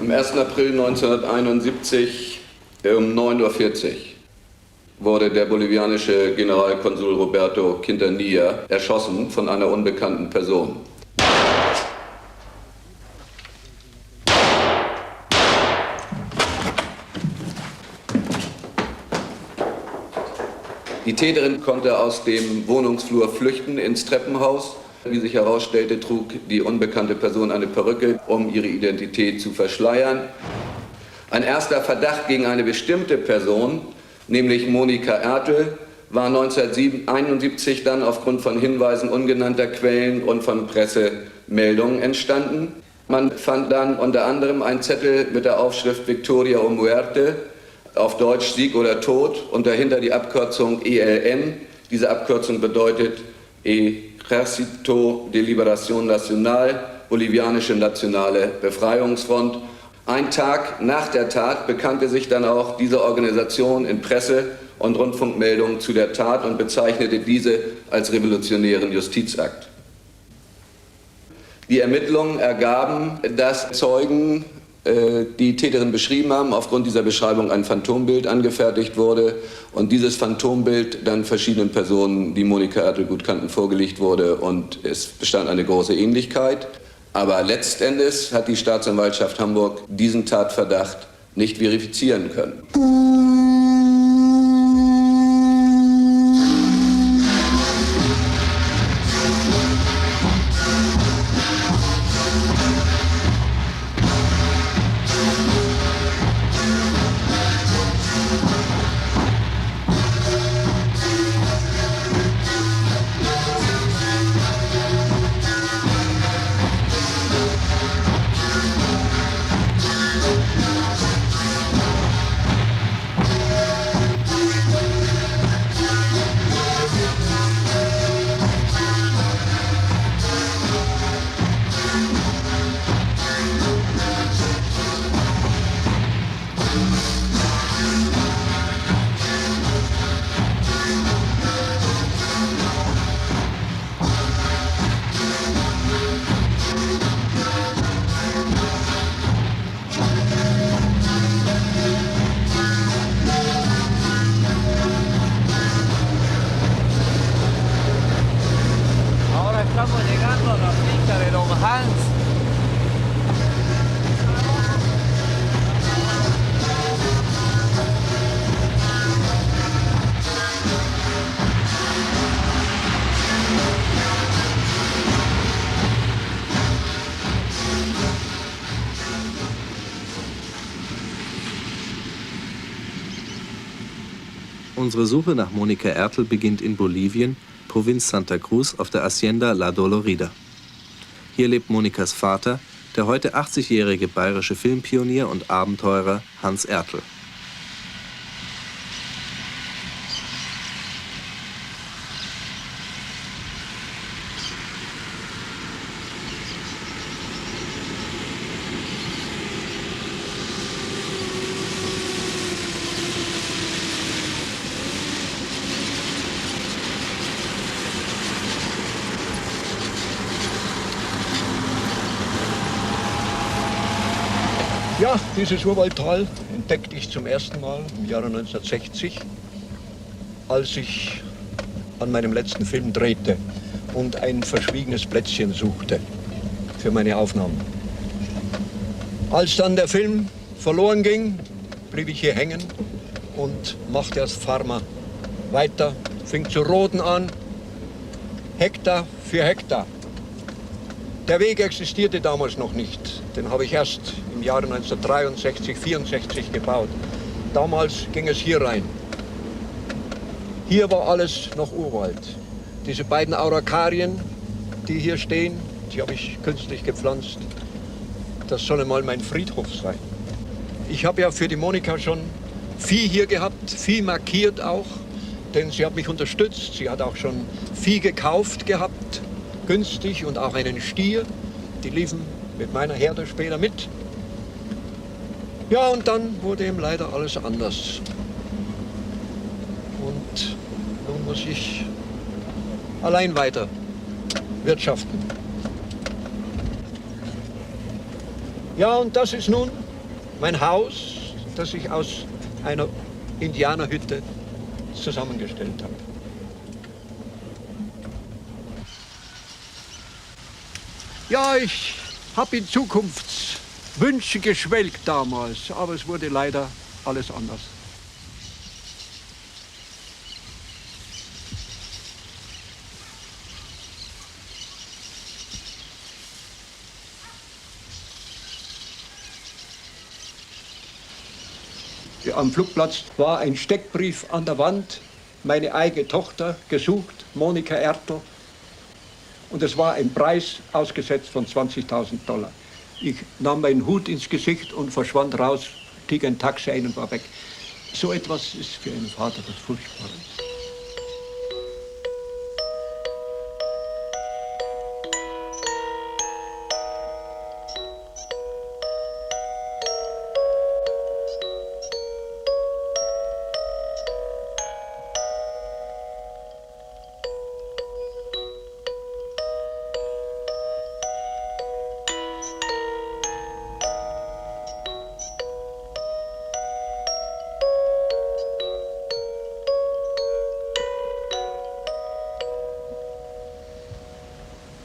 Am 1. April 1971 um 9:40 Uhr wurde der bolivianische Generalkonsul Roberto Quintanilla erschossen von einer unbekannten Person. Die Täterin konnte aus dem Wohnungsflur flüchten ins Treppenhaus. Wie sich herausstellte, trug die unbekannte Person eine Perücke, um ihre Identität zu verschleiern. Ein erster Verdacht gegen eine bestimmte Person, nämlich Monika Ertel, war 1971 dann aufgrund von Hinweisen ungenannter Quellen und von Pressemeldungen entstanden. Man fand dann unter anderem einen Zettel mit der Aufschrift Victoria o Muerte, auf Deutsch Sieg oder Tod, und dahinter die Abkürzung ELN. Diese Abkürzung bedeutet Ejército de Liberación Nacional, Bolivianische Nationale Befreiungsfront. Ein Tag nach der Tat bekannte sich dann auch diese Organisation in Presse- und Rundfunkmeldungen zu der Tat und bezeichnete diese als revolutionären Justizakt. Die Ermittlungen ergaben, dass Zeugen die Täterin beschrieben haben, aufgrund dieser Beschreibung ein Phantombild angefertigt wurde und dieses Phantombild dann verschiedenen Personen, die Monika Ertel gut kannten, vorgelegt wurde und es bestand eine große Ähnlichkeit. Aber letztendlich hat die Staatsanwaltschaft Hamburg diesen Tatverdacht nicht verifizieren können. Estamos llegando a la finca de Don Hans. Unsere Suche nach Monika Ertel beginnt in Bolivien, Provinz Santa Cruz auf der Hacienda La Dolorida. Hier lebt Monikas Vater, der heute 80-jährige bayerische Filmpionier und Abenteurer Hans Ertel. Ja, dieses Urwaldtal entdeckte ich zum ersten Mal im Jahre 1960, als ich an meinem letzten Film drehte und ein verschwiegenes Plätzchen suchte für meine Aufnahmen. Als dann der Film verloren ging, blieb ich hier hängen und machte als Farmer weiter, fing zu roden an, Hektar für Hektar. Der Weg existierte damals noch nicht, den habe ich erst im Jahre 1963, 64 gebaut. Damals ging es hier rein. Hier war alles noch Urwald. Diese beiden Araukarien, die hier stehen, die habe ich künstlich gepflanzt. Das soll mal mein Friedhof sein. Ich habe ja für die Monika schon Vieh hier gehabt, Vieh markiert auch, denn sie hat mich unterstützt. Sie hat auch schon Vieh gekauft gehabt, günstig, und auch einen Stier. Die liefen mit meiner Herde später mit. Ja, und dann wurde eben leider alles anders. Und nun muss ich allein weiter wirtschaften. Ja, und das ist nun Mein Haus, das ich aus einer Indianerhütte zusammengestellt habe. Ja, ich habe in Zukunftswünsche geschwelgt damals, aber es wurde leider alles anders. Am Flugplatz war ein Steckbrief an der Wand, meine eigene Tochter gesucht, Monika Ertl. Und es war ein Preis ausgesetzt von $20.000. Ich nahm meinen Hut ins Gesicht und verschwand raus, stieg ein Taxi ein und war weg. So etwas ist für einen Vater das Furchtbare.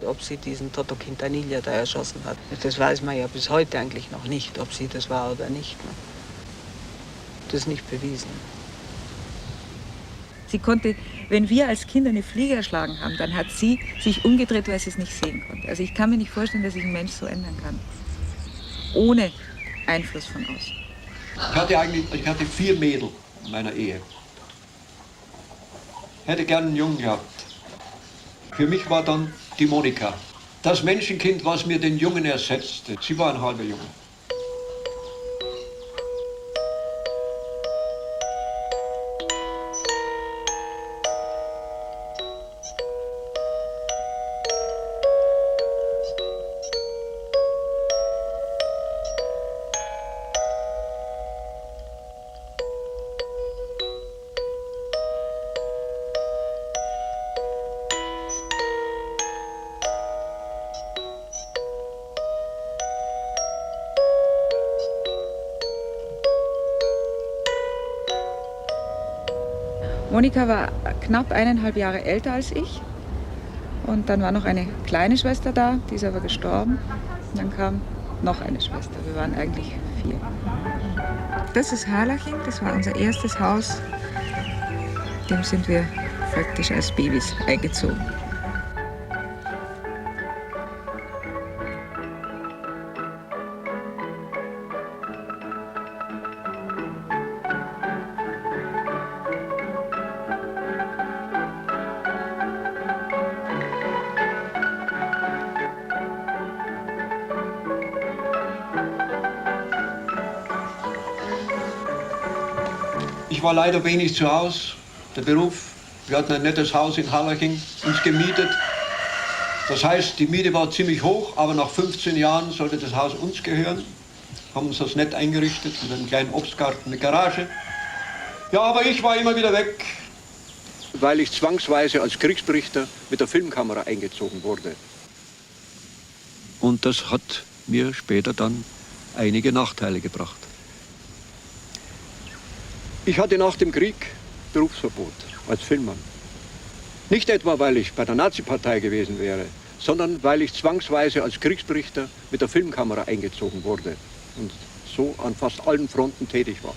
Ob sie diesen Toto Quintanilla da erschossen hat, das weiß man ja bis heute eigentlich noch nicht, ob sie das war oder nicht. Das ist nicht bewiesen. Sie konnte, wenn wir als Kinder eine Fliege erschlagen haben, dann hat sie sich umgedreht, weil sie es nicht sehen konnte. Also ich kann mir nicht vorstellen, dass sich ein Mensch so ändern kann, ohne Einfluss von außen. Ich hatte 4 Mädel in meiner Ehe. Hätte gern einen Jungen gehabt. Für mich war dann die Monika. Das Menschenkind, was mir den Jungen ersetzte. Sie war ein halber Junge. Monika war knapp 1,5 Jahre älter als ich. Und dann war noch eine kleine Schwester da, die ist aber gestorben. Und dann kam noch eine Schwester. Wir waren eigentlich 4. Das ist Harlaching, das war unser erstes Haus. Dem sind wir praktisch als Babys eingezogen. Ich war leider wenig zu Hause. Der Beruf, wir hatten ein nettes Haus in Harlaching, uns gemietet. Das heißt, die Miete war ziemlich hoch, aber nach 15 Jahren sollte das Haus uns gehören. Haben uns das nett eingerichtet mit einem kleinen Obstgarten, eine Garage. Ja, aber ich war immer wieder weg, weil ich zwangsweise als Kriegsberichter mit der Filmkamera eingezogen wurde. Und das hat mir später dann einige Nachteile gebracht. Ich hatte nach dem Krieg Berufsverbot als Filmmann. Nicht etwa, weil ich bei der Nazi-Partei gewesen wäre, sondern weil ich zwangsweise als Kriegsberichter mit der Filmkamera eingezogen wurde und so an fast allen Fronten tätig war.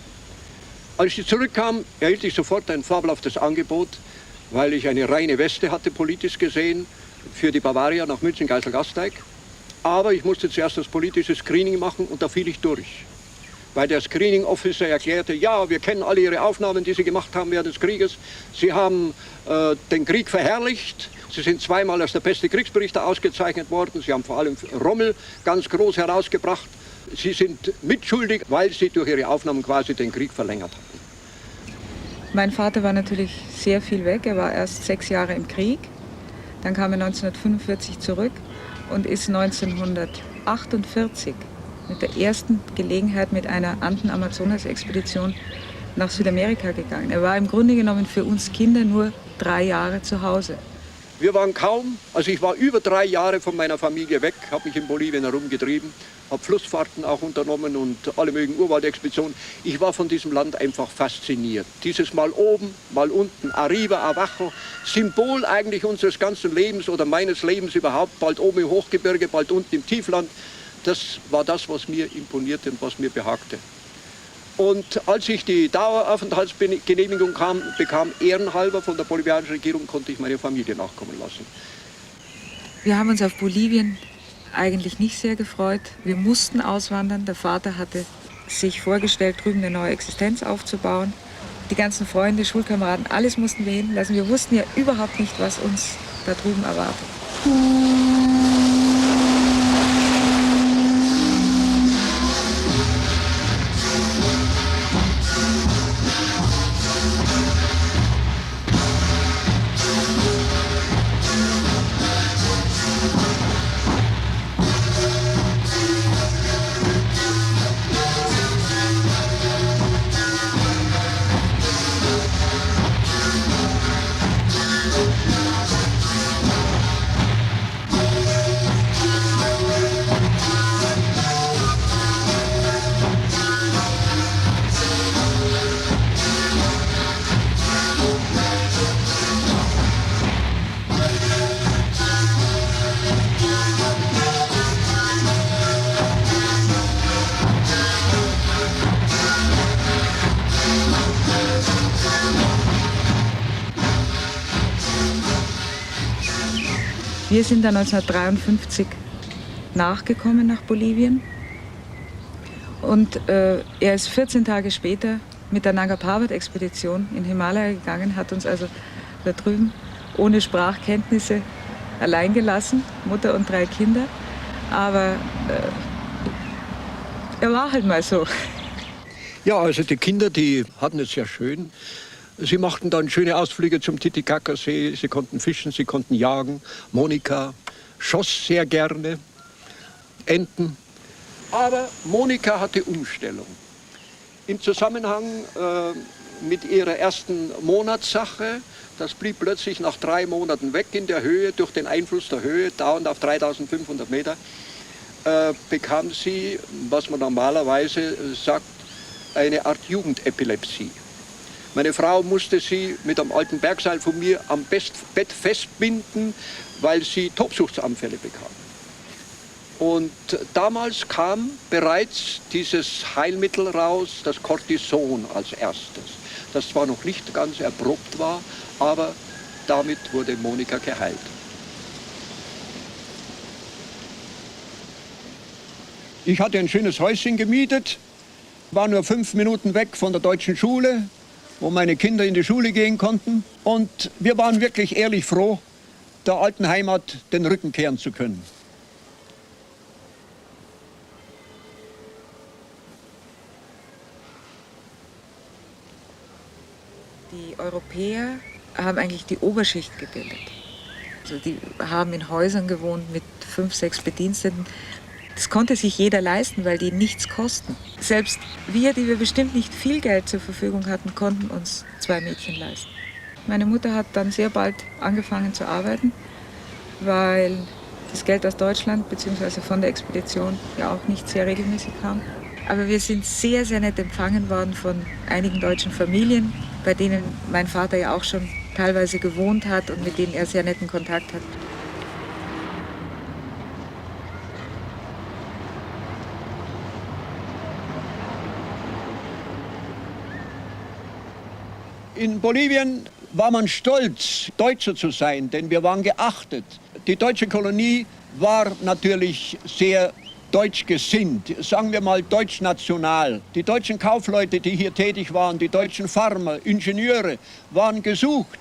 Als ich zurückkam, erhielt ich sofort ein fabelhaftes Angebot, weil ich eine reine Weste hatte, politisch gesehen, für die Bavaria nach München-Geiselgasteig. Aber ich musste zuerst das politische Screening machen und da fiel ich durch. Weil der Screening Officer erklärte, ja, wir kennen alle Ihre Aufnahmen, die Sie gemacht haben während des Krieges. Sie haben den Krieg verherrlicht. Sie sind zweimal als der beste Kriegsberichter ausgezeichnet worden. Sie haben vor allem Rommel ganz groß herausgebracht. Sie sind mitschuldig, weil Sie durch Ihre Aufnahmen quasi den Krieg verlängert hatten. Mein Vater war natürlich sehr viel weg. Er war erst 6 Jahre im Krieg. Dann kam er 1945 zurück und ist 1948 mit der ersten Gelegenheit mit einer Anden-Amazonas-Expedition nach Südamerika gegangen. Er war im Grunde genommen für uns Kinder nur 3 Jahre zu Hause. Wir waren also ich war über 3 Jahre von meiner Familie weg, habe mich in Bolivien herumgetrieben, habe Flussfahrten auch unternommen und alle möglichen Urwaldexpeditionen. Ich war von diesem Land einfach fasziniert. Dieses Mal oben, mal unten, arriba, abajo, Symbol eigentlich unseres ganzen Lebens oder meines Lebens überhaupt, bald oben im Hochgebirge, bald unten im Tiefland. Das war das, was mir imponierte und was mir behagte. Und als ich die Daueraufenthaltsgenehmigung bekam, ehrenhalber von der bolivianischen Regierung, konnte ich meine Familie nachkommen lassen. Wir haben uns auf Bolivien eigentlich nicht sehr gefreut. Wir mussten auswandern. Der Vater hatte sich vorgestellt, drüben eine neue Existenz aufzubauen. Die ganzen Freunde, Schulkameraden, alles mussten wir hinlassen. Wir wussten ja überhaupt nicht, was uns da drüben erwartet. Wir sind dann 1953 nachgekommen nach Bolivien und er ist 14 Tage später mit der Nanga Parbat-Expedition in Himalaya gegangen, hat uns also da drüben ohne Sprachkenntnisse allein gelassen, Mutter und 3 Kinder, aber er war halt mal so. Ja, also die Kinder, die hatten es sehr schön. Sie machten dann schöne Ausflüge zum Titicacasee, sie konnten fischen, sie konnten jagen. Monika schoss sehr gerne Enten. Aber Monika hatte Umstellung. Im Zusammenhang mit ihrer ersten Monatssache, das blieb plötzlich nach 3 Monaten weg in der Höhe, durch den Einfluss der Höhe, dauernd auf 3500 Meter, bekam sie, was man normalerweise sagt, eine Art Jugendepilepsie. Meine Frau musste sie mit einem alten Bergseil von mir am Bett festbinden, weil sie Tobsuchtsanfälle bekam. Und damals kam bereits dieses Heilmittel raus, das Cortison als erstes, das zwar noch nicht ganz erprobt war, aber damit wurde Monika geheilt. Ich hatte ein schönes Häuschen gemietet, war nur 5 Minuten weg von der deutschen Schule, wo meine Kinder in die Schule gehen konnten. Und wir waren wirklich ehrlich froh, der alten Heimat den Rücken kehren zu können. Die Europäer haben eigentlich die Oberschicht gebildet. Also die haben in Häusern gewohnt mit 5, 6 Bediensteten. Das konnte sich jeder leisten, weil die nichts kosten. Selbst wir, die wir bestimmt nicht viel Geld zur Verfügung hatten, konnten uns 2 Mädchen leisten. Meine Mutter hat dann sehr bald angefangen zu arbeiten, weil das Geld aus Deutschland bzw. von der Expedition ja auch nicht sehr regelmäßig kam. Aber wir sind sehr, sehr nett empfangen worden von einigen deutschen Familien, bei denen mein Vater ja auch schon teilweise gewohnt hat und mit denen er sehr netten Kontakt hat. In Bolivien war man stolz, Deutscher zu sein, denn wir waren geachtet. Die deutsche Kolonie war natürlich sehr deutsch gesinnt, sagen wir mal deutsch-national. Die deutschen Kaufleute, die hier tätig waren, die deutschen Farmer, Ingenieure, waren gesucht.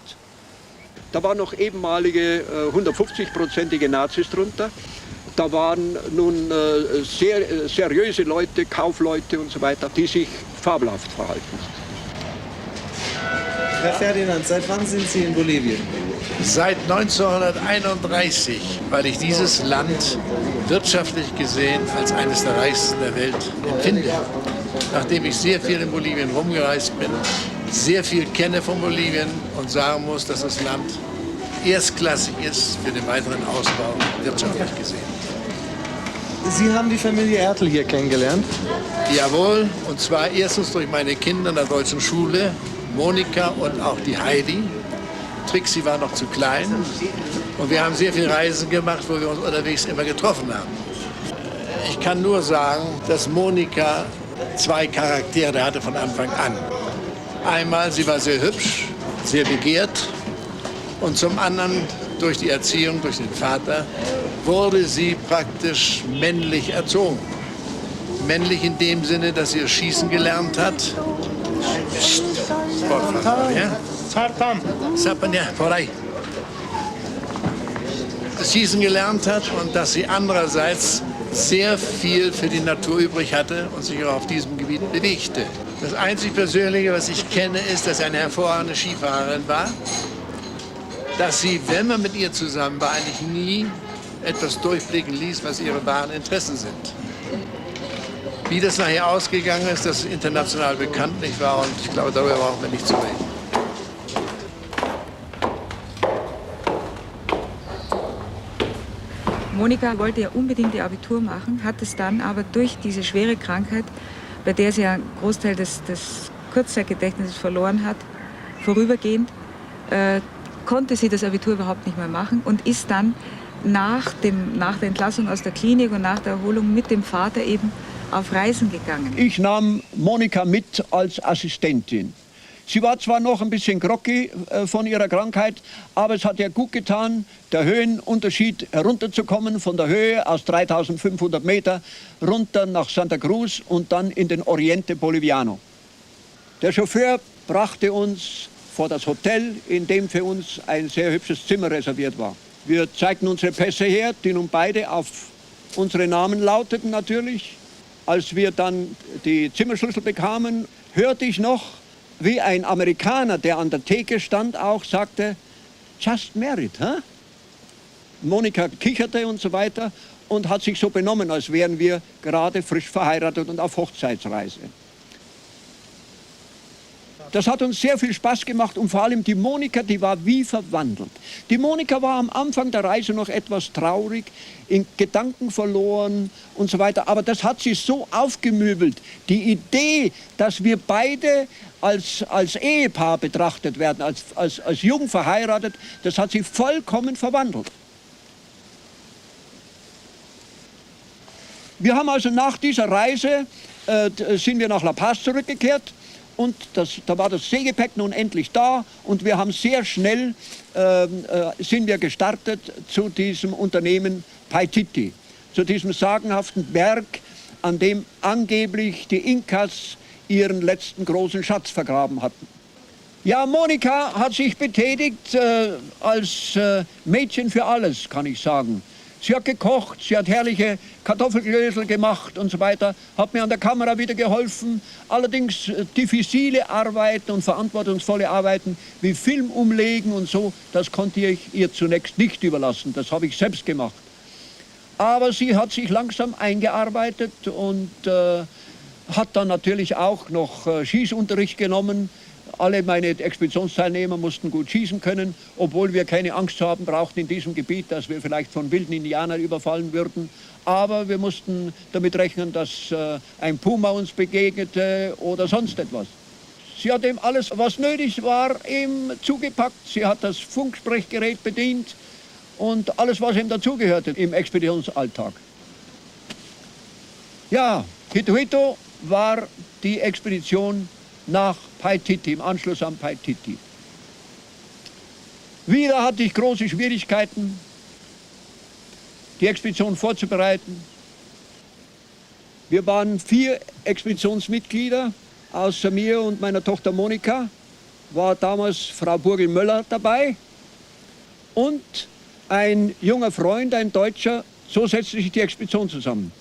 Da waren noch ehemalige 150-prozentige Nazis drunter. Da waren nun sehr seriöse Leute, Kaufleute und so weiter, die sich fabelhaft verhalten. Herr Ferdinand, seit wann sind Sie in Bolivien? Seit 1931, weil ich dieses Land wirtschaftlich gesehen als eines der reichsten der Welt empfinde. Nachdem ich sehr viel in Bolivien rumgereist bin, sehr viel kenne von Bolivien und sagen muss, dass das Land erstklassig ist für den weiteren Ausbau wirtschaftlich gesehen. Sie haben die Familie Ertl hier kennengelernt? Jawohl, und zwar erstens durch meine Kinder in der deutschen Schule, Monika und auch die Heidi. Trixie war noch zu klein und wir haben sehr viele Reisen gemacht, wo wir uns unterwegs immer getroffen haben. Ich kann nur sagen, dass Monika zwei Charaktere hatte von Anfang an. Einmal, sie war sehr hübsch, sehr begehrt und zum anderen durch die Erziehung, durch den Vater, wurde sie praktisch männlich erzogen. Männlich in dem Sinne, dass sie das Schießen gelernt hat. Sportfahrer, ja? Das Schießen gelernt hat und dass sie andererseits sehr viel für die Natur übrig hatte und sich auch auf diesem Gebiet bewegte. Das einzig Persönliche, was ich kenne, ist, dass sie eine hervorragende Skifahrerin war. Dass sie, wenn man mit ihr zusammen war, eigentlich nie etwas durchblicken ließ, was ihre wahren Interessen sind. Wie das nachher ausgegangen ist, das ist international bekannt, nicht wahr? Und ich glaube, darüber brauchen wir nicht zu reden. Monika wollte ja unbedingt ihr Abitur machen, hat es dann aber durch diese schwere Krankheit, bei der sie einen Großteil des Kurzzeitgedächtnisses verloren hat, vorübergehend, konnte sie das Abitur überhaupt nicht mehr machen und ist dann nach der Entlassung aus der Klinik und nach der Erholung mit dem Vater eben auf Reisen gegangen. Ich nahm Monika mit als Assistentin. Sie war zwar noch ein bisschen groggy von ihrer Krankheit, aber es hat ihr gut getan, der Höhenunterschied herunterzukommen, von der Höhe aus 3500 Meter runter nach Santa Cruz und dann in den Oriente Boliviano. Der Chauffeur brachte uns vor das Hotel, in dem für uns ein sehr hübsches Zimmer reserviert war. Wir zeigten unsere Pässe her, die nun beide auf unsere Namen lauteten natürlich. Als wir dann die Zimmerschlüssel bekamen, hörte ich noch, wie ein Amerikaner, der an der Theke stand, auch sagte, just married, huh? Monika kicherte und so weiter und hat sich so benommen, als wären wir gerade frisch verheiratet und auf Hochzeitsreise. Das hat uns sehr viel Spaß gemacht und vor allem die Monika, die war wie verwandelt. Die Monika war am Anfang der Reise noch etwas traurig, in Gedanken verloren und so weiter. Aber das hat sie so aufgemöbelt. Die Idee, dass wir beide als Ehepaar betrachtet werden, als jung verheiratet, das hat sie vollkommen verwandelt. Wir haben also nach dieser Reise, sind wir nach La Paz zurückgekehrt. Und da war das Seegepäck nun endlich da und wir haben sehr schnell, sind wir gestartet zu diesem Unternehmen Paititi, zu diesem sagenhaften Berg, an dem angeblich die Inkas ihren letzten großen Schatz vergraben hatten. Ja, Monika hat sich betätigt als Mädchen für alles, kann ich sagen. Sie hat gekocht, sie hat herrliche Kartoffelklößel gemacht und so weiter, hat mir an der Kamera wieder geholfen. Allerdings diffizile Arbeiten und verantwortungsvolle Arbeiten wie Film umlegen und so, das konnte ich ihr zunächst nicht überlassen, das habe ich selbst gemacht. Aber sie hat sich langsam eingearbeitet und hat dann natürlich auch noch Schießunterricht genommen. Alle meine Expeditionsteilnehmer mussten gut schießen können, obwohl wir keine Angst zu haben brauchten in diesem Gebiet, dass wir vielleicht von wilden Indianern überfallen würden. Aber wir mussten damit rechnen, dass ein Puma uns begegnete oder sonst etwas. Sie hat eben alles, was nötig war, eben zugepackt. Sie hat das Funksprechgerät bedient und alles, was ihm dazugehörte im Expeditionsalltag. Ja, Hito-Hito war die Expedition nach Paititi, im Anschluss an Paititi. Wieder hatte ich große Schwierigkeiten, die Expedition vorzubereiten. Wir waren 4 Expeditionsmitglieder, außer mir und meiner Tochter Monika, war damals Frau Burgel-Möller dabei und ein junger Freund, ein Deutscher, so setzte sich die Expedition zusammen.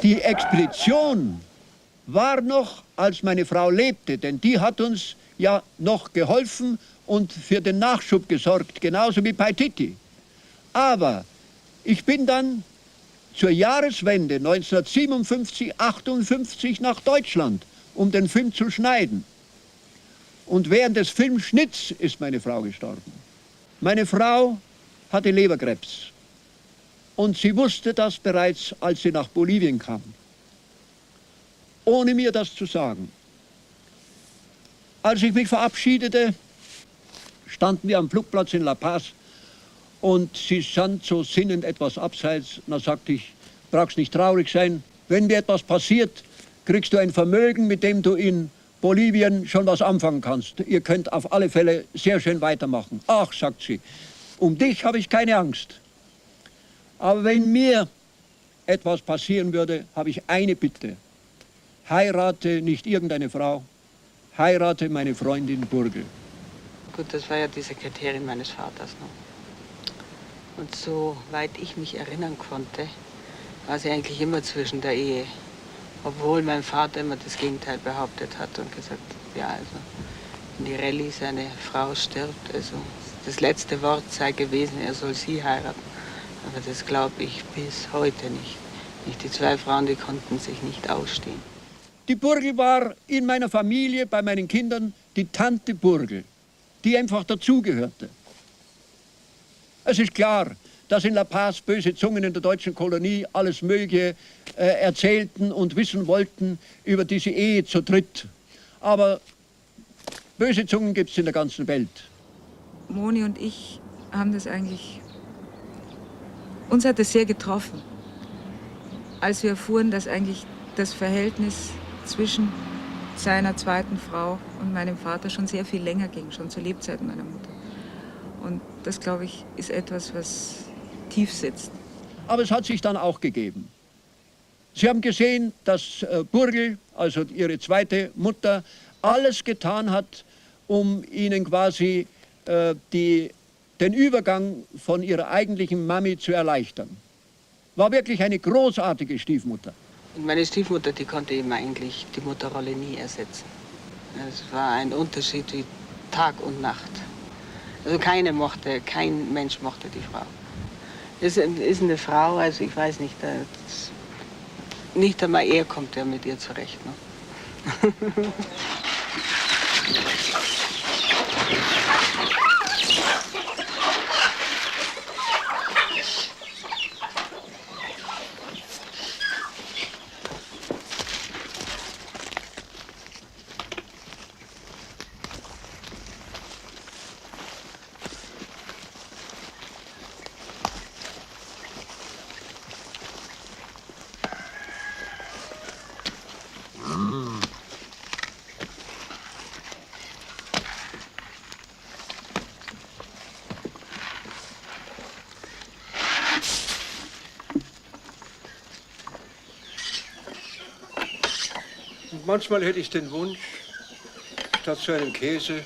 Die Expedition war noch, als meine Frau lebte, denn die hat uns ja noch geholfen und für den Nachschub gesorgt, genauso wie Paititi. Aber ich bin dann zur Jahreswende 1957, 58 nach Deutschland, um den Film zu schneiden. Und während des Filmschnitts ist meine Frau gestorben. Meine Frau hatte Leberkrebs. Und sie wusste das bereits, als sie nach Bolivien kam. Ohne mir das zu sagen. Als ich mich verabschiedete, standen wir am Flugplatz in La Paz und sie stand so sinnend etwas abseits. Und da sagte ich, brauchst nicht traurig sein. Wenn mir etwas passiert, kriegst du ein Vermögen, mit dem du in Bolivien schon was anfangen kannst. Ihr könnt auf alle Fälle sehr schön weitermachen. Ach, sagt sie, um dich habe ich keine Angst. Aber wenn mir etwas passieren würde, habe ich eine Bitte. Heirate nicht irgendeine Frau, heirate meine Freundin Burgel. Gut, das war ja die Sekretärin meines Vaters noch. Und soweit ich mich erinnern konnte, war sie eigentlich immer zwischen der Ehe. Obwohl mein Vater immer das Gegenteil behauptet hat und gesagt, ja, also, wenn die Rallye seine Frau stirbt, also das letzte Wort sei gewesen, er soll sie heiraten. Aber das glaube ich bis heute nicht. Die zwei Frauen, die konnten sich nicht ausstehen. Die Burgel war in meiner Familie, bei meinen Kindern, die Tante Burgel, die einfach dazugehörte. Es ist klar, dass in La Paz böse Zungen in der deutschen Kolonie alles Mögliche erzählten und wissen wollten über diese Ehe zu dritt. Aber böse Zungen gibt es in der ganzen Welt. Moni und ich haben das eigentlich... Uns hat es sehr getroffen, als wir erfuhren, dass eigentlich das Verhältnis zwischen seiner zweiten Frau und meinem Vater schon sehr viel länger ging, schon zur Lebzeit meiner Mutter. Und das, glaube ich, ist etwas, was tief sitzt. Aber es hat sich dann auch gegeben. Sie haben gesehen, dass Burgel, also ihre zweite Mutter, alles getan hat, um ihnen quasi den Übergang von ihrer eigentlichen Mami zu erleichtern. War wirklich eine großartige Stiefmutter. Und meine Stiefmutter, die konnte eben eigentlich die Mutterrolle nie ersetzen. Es war ein Unterschied wie Tag und Nacht. Also kein Mensch mochte die Frau. Es ist eine Frau, also ich weiß nicht, nicht einmal er kommt ja mit ihr zurecht. Ne? Manchmal hätte ich den Wunsch, statt zu einem Käse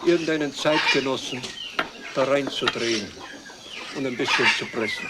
irgendeinen Zeitgenossen da reinzudrehen und ein bisschen zu pressen.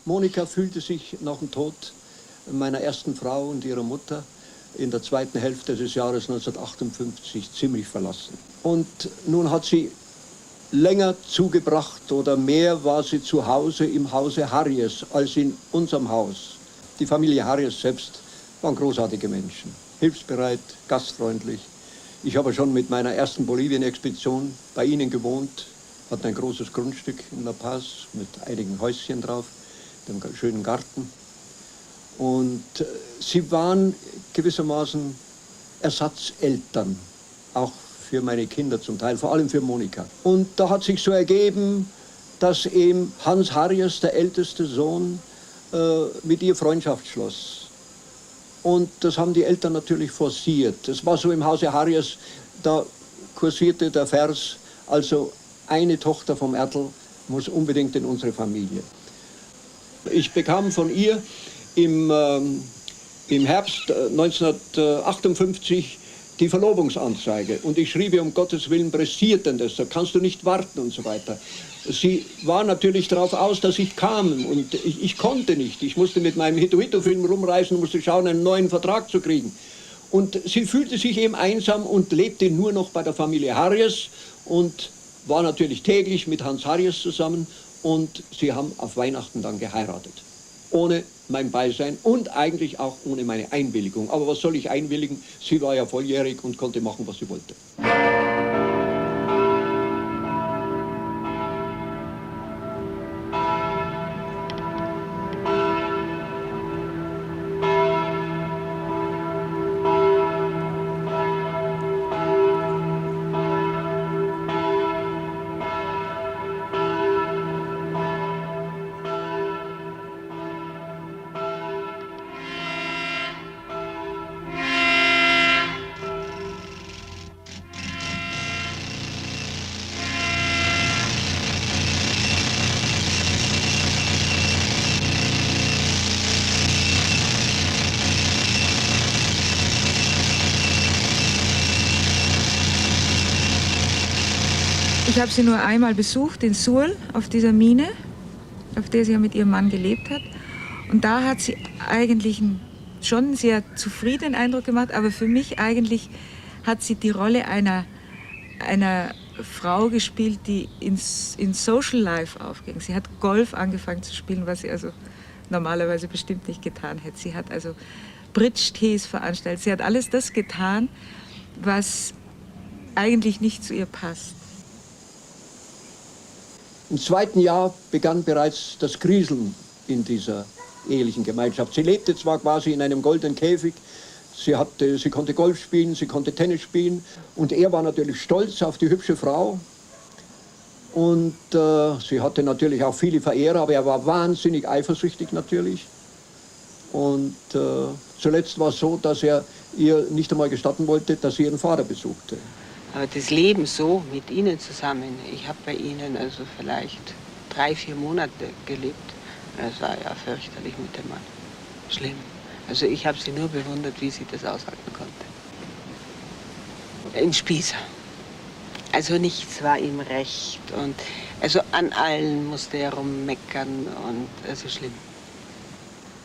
Monika fühlte sich nach dem Tod meiner ersten Frau und ihrer Mutter in der zweiten Hälfte des Jahres 1958 ziemlich verlassen. Und nun hat sie länger zugebracht oder mehr war sie zu Hause im Hause Harries als in unserem Haus. Die Familie Harries selbst waren großartige Menschen, hilfsbereit, gastfreundlich. Ich habe schon mit meiner ersten Bolivien-Expedition bei ihnen gewohnt, hatten ein großes Grundstück in La Paz mit einigen Häuschen drauf, einem schönen Garten. Und sie waren gewissermaßen Ersatzeltern, auch für meine Kinder zum Teil, vor allem für Monika. Und da hat sich so ergeben, dass eben Hans Harries, der älteste Sohn, mit ihr Freundschaft schloss. Und das haben die Eltern natürlich forciert. Es war so im Hause Harries, da kursierte der Vers, also eine Tochter vom Ertl muss unbedingt in unsere Familie. Ich bekam von ihr im Herbst 1958 die Verlobungsanzeige. Und ich schrieb ihr, um Gottes Willen, pressiert denn das, da kannst du nicht warten und so weiter. Sie war natürlich darauf aus, dass ich kam und ich konnte nicht. Ich musste mit meinem Hito-Hito-Film rumreisen und musste schauen, einen neuen Vertrag zu kriegen. Und sie fühlte sich eben einsam und lebte nur noch bei der Familie Harries und war natürlich täglich mit Hans Harries zusammen und sie haben auf Weihnachten dann geheiratet. Ohne mein Beisein und eigentlich auch ohne meine Einwilligung. Aber was soll ich einwilligen? Sie war ja volljährig und konnte machen, was sie wollte. Ich habe sie nur einmal besucht in Suhl auf dieser Mine, auf der sie ja mit ihrem Mann gelebt hat. Und da hat sie eigentlich schon einen sehr zufriedenen Eindruck gemacht, aber für mich eigentlich hat sie die Rolle einer Frau gespielt, die in Social Life aufging. Sie hat Golf angefangen zu spielen, was sie also normalerweise bestimmt nicht getan hätte. Sie hat also Bridge-Tees veranstaltet. Sie hat alles das getan, was eigentlich nicht zu ihr passt. Im zweiten Jahr begann bereits das Kriseln in dieser ehelichen Gemeinschaft. Sie lebte zwar quasi in einem goldenen Käfig, sie konnte Golf spielen, sie konnte Tennis spielen und er war natürlich stolz auf die hübsche Frau. Und sie hatte natürlich auch viele Verehrer, aber er war wahnsinnig eifersüchtig natürlich. Und zuletzt war es so, dass er ihr nicht einmal gestatten wollte, dass sie ihren Vater besuchte. Aber das Leben so mit ihnen zusammen, ich habe bei ihnen also vielleicht 3-4 Monate gelebt. Es war ja fürchterlich mit dem Mann. Schlimm. Also ich habe sie nur bewundert, wie sie das aushalten konnte. Ein Spießer. Also nichts war ihm recht. Und also an allen musste er rummeckern und also schlimm.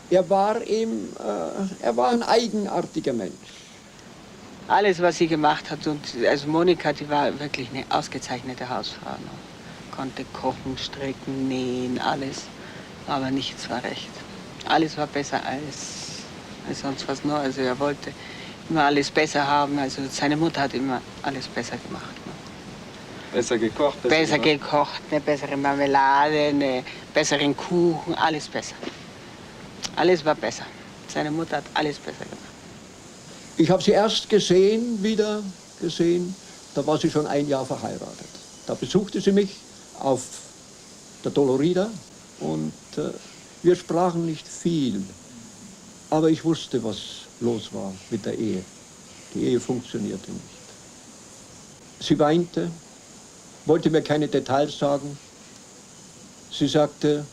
Er war ein eigenartiger Mensch. Alles, was sie gemacht hat, und also Monika, die war wirklich eine ausgezeichnete Hausfrau. Ne? Konnte kochen, stricken, nähen, alles. Aber nichts war recht. Alles war besser als sonst was nur. Also er wollte immer alles besser haben. Also seine Mutter hat immer alles besser gemacht. Ne? Besser gekocht? Besser gekocht, eine bessere Marmelade, einen besseren Kuchen, alles besser. Alles war besser. Seine Mutter hat alles besser gemacht. Ich habe sie erst wieder gesehen, da war sie schon 1 Jahr verheiratet. Da besuchte sie mich auf der Dolorida und wir sprachen nicht viel. Aber ich wusste, was los war mit der Ehe. Die Ehe funktionierte nicht. Sie weinte, wollte mir keine Details sagen. Sie sagte,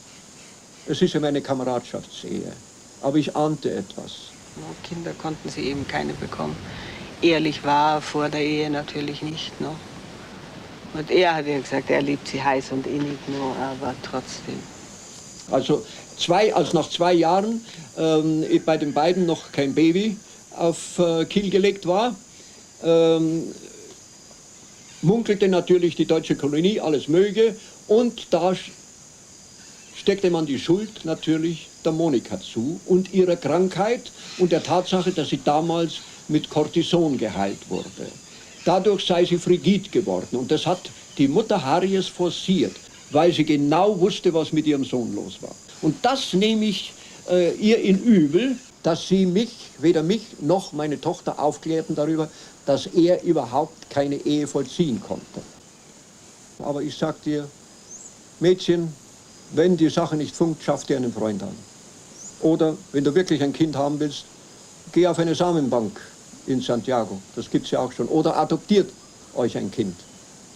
es ist ja meine Kameradschaftsehe. Aber ich ahnte etwas. Kinder konnten sie eben keine bekommen. Ehrlich war vor der Ehe natürlich nicht. No? Und er hat ja gesagt, er liebt sie heiß und innig, no, aber trotzdem. Also nach 2 Jahren bei den beiden noch kein Baby auf Kiel gelegt war, munkelte natürlich die deutsche Kolonie, alles möge, und da steckte man die Schuld natürlich der Monika zu und ihrer Krankheit und der Tatsache, dass sie damals mit Cortison geheilt wurde. Dadurch sei sie frigid geworden und das hat die Mutter Harries forciert, weil sie genau wusste, was mit ihrem Sohn los war. Und das nehme ich ihr in übel, dass sie weder mich noch meine Tochter aufklärten darüber, dass er überhaupt keine Ehe vollziehen konnte. Aber ich sag dir, Mädchen, wenn die Sache nicht funkt, schaff dir einen Freund an. Oder wenn du wirklich ein Kind haben willst, geh auf eine Samenbank in Santiago, das gibt es ja auch schon. Oder adoptiert euch ein Kind.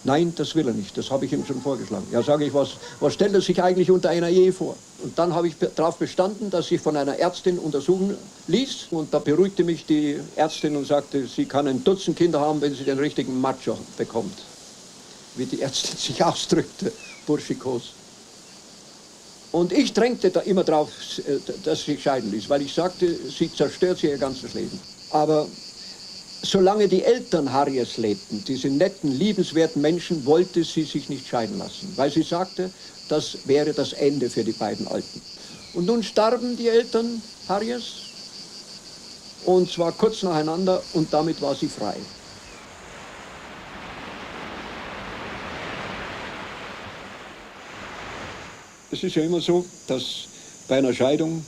Nein, das will er nicht, das habe ich ihm schon vorgeschlagen. Ja, sage ich, was stellt er sich eigentlich unter einer Ehe vor? Und dann habe ich darauf bestanden, dass ich von einer Ärztin untersuchen ließ. Und da beruhigte mich die Ärztin und sagte, sie kann ein Dutzend Kinder haben, wenn sie den richtigen Macho bekommt. Wie die Ärztin sich ausdrückte, burschikos. Und ich drängte da immer drauf, dass sie sich scheiden ließ, weil ich sagte, sie zerstört ihr ganzes Leben. Aber solange die Eltern Harries lebten, diese netten, liebenswerten Menschen, wollte sie sich nicht scheiden lassen, weil sie sagte, das wäre das Ende für die beiden Alten. Und nun starben die Eltern Harries, und zwar kurz nacheinander, und damit war sie frei. Es ist ja immer so, dass bei einer Scheidung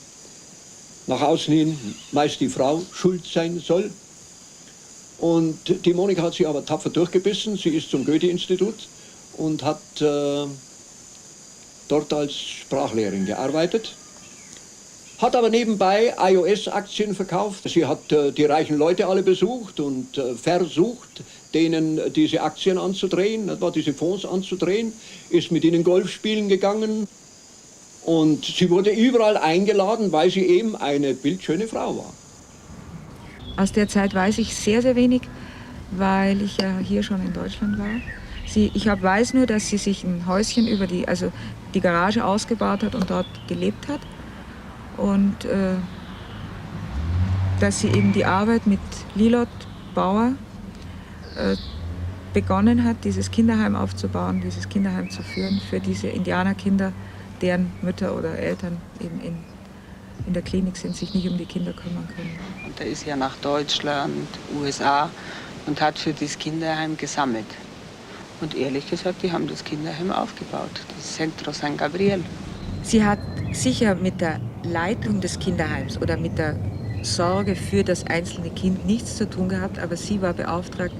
nach außen hin meist die Frau schuld sein soll. Und die Monika hat sich aber tapfer durchgebissen. Sie ist zum Goethe-Institut und hat dort als Sprachlehrerin gearbeitet. Hat aber nebenbei iOS-Aktien verkauft. Sie hat die reichen Leute alle besucht und versucht, denen diese Aktien anzudrehen, diese Fonds anzudrehen, ist mit ihnen Golf spielen gegangen. Und sie wurde überall eingeladen, weil sie eben eine bildschöne Frau war. Aus der Zeit weiß ich sehr, sehr wenig, weil ich ja hier schon in Deutschland war. Ich weiß nur, dass sie sich ein Häuschen über die Garage ausgebaut hat und dort gelebt hat. Und dass sie eben die Arbeit mit Lilot Bauer begonnen hat, dieses Kinderheim aufzubauen, dieses Kinderheim zu führen für diese Indianerkinder, deren Mütter oder Eltern eben in der Klinik sind, sich nicht um die Kinder kümmern können. Und er ist ja nach Deutschland, USA und hat für das Kinderheim gesammelt. Und ehrlich gesagt, die haben das Kinderheim aufgebaut, das Centro San Gabriel. Sie hat sicher mit der Leitung des Kinderheims oder mit der Sorge für das einzelne Kind nichts zu tun gehabt, aber sie war beauftragt,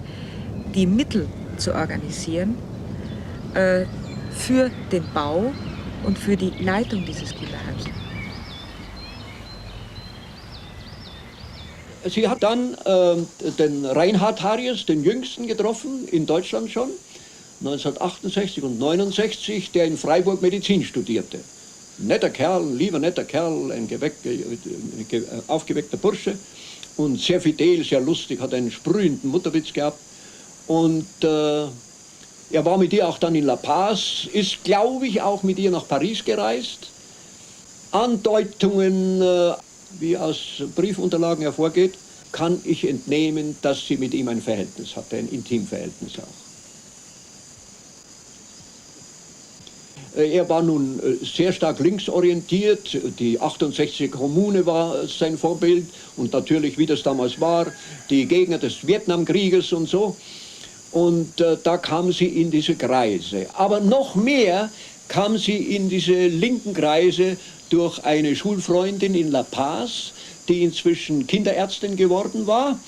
die Mittel zu organisieren für den Bau und für die Leitung dieses Kinderheims. Sie hat dann den Reinhard Harries, den Jüngsten, getroffen, in Deutschland schon, 1968 und 1969, der in Freiburg Medizin studierte. Netter Kerl, lieber netter Kerl, ein aufgeweckter Bursche und sehr fidel, sehr lustig, hat einen sprühenden Mutterwitz gehabt. Und er war mit ihr auch dann in La Paz, ist, glaube ich, auch mit ihr nach Paris gereist. Andeutungen, wie aus Briefunterlagen hervorgeht, kann ich entnehmen, dass sie mit ihm ein Verhältnis hatte, ein Intimverhältnis auch. Er war nun sehr stark linksorientiert, die 68er Kommune war sein Vorbild und natürlich, wie das damals war, die Gegner des Vietnamkrieges und so. Und da kam sie in diese Kreise. Aber noch mehr kam sie in diese linken Kreise durch eine Schulfreundin in La Paz, die inzwischen Kinderärztin geworden war.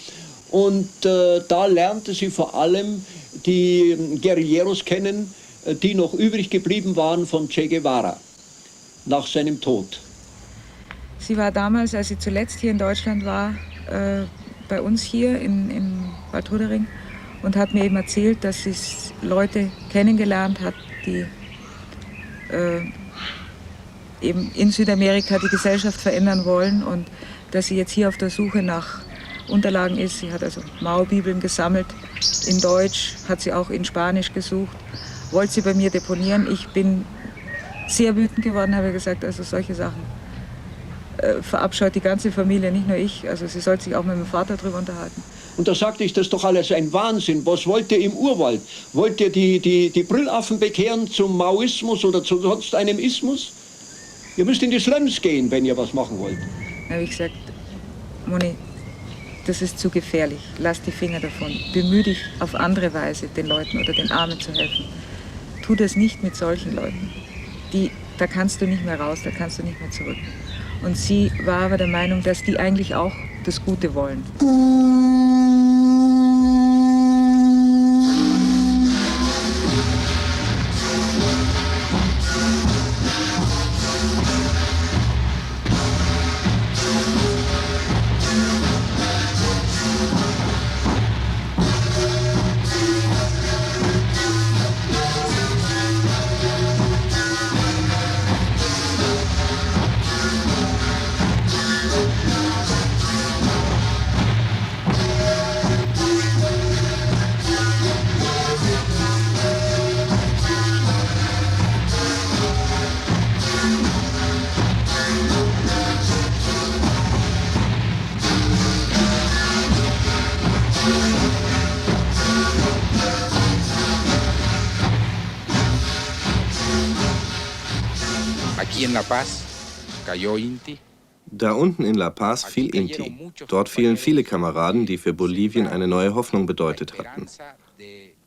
Und da lernte sie vor allem die Guerilleros kennen, die noch übrig geblieben waren von Che Guevara nach seinem Tod. Sie war damals, als sie zuletzt hier in Deutschland war, bei uns hier in Bad Rudering und hat mir eben erzählt, dass sie Leute kennengelernt hat, die eben in Südamerika die Gesellschaft verändern wollen und dass sie jetzt hier auf der Suche nach Unterlagen ist. Sie hat also Mao-Bibeln gesammelt, in Deutsch, hat sie auch in Spanisch gesucht, wollte sie bei mir deponieren. Ich bin sehr wütend geworden, habe gesagt, also solche Sachen verabscheut die ganze Familie, nicht nur ich. Also sie sollte sich auch mit dem Vater darüber unterhalten. Und da sagte ich, das ist doch alles ein Wahnsinn. Was wollt ihr im Urwald? Wollt ihr die Brüllaffen bekehren zum Maoismus oder zu sonst einem Ismus? Ihr müsst in die Slums gehen, wenn ihr was machen wollt. Da habe ich gesagt, Moni, das ist zu gefährlich. Lass die Finger davon. Bemühe dich auf andere Weise, den Leuten oder den Armen zu helfen. Tu das nicht mit solchen Leuten. Da kannst du nicht mehr raus, da kannst du nicht mehr zurück. Und sie war aber der Meinung, dass die eigentlich auch das Gute wollen. Da unten in La Paz fiel Inti. Dort fielen viele Kameraden, die für Bolivien eine neue Hoffnung bedeutet hatten.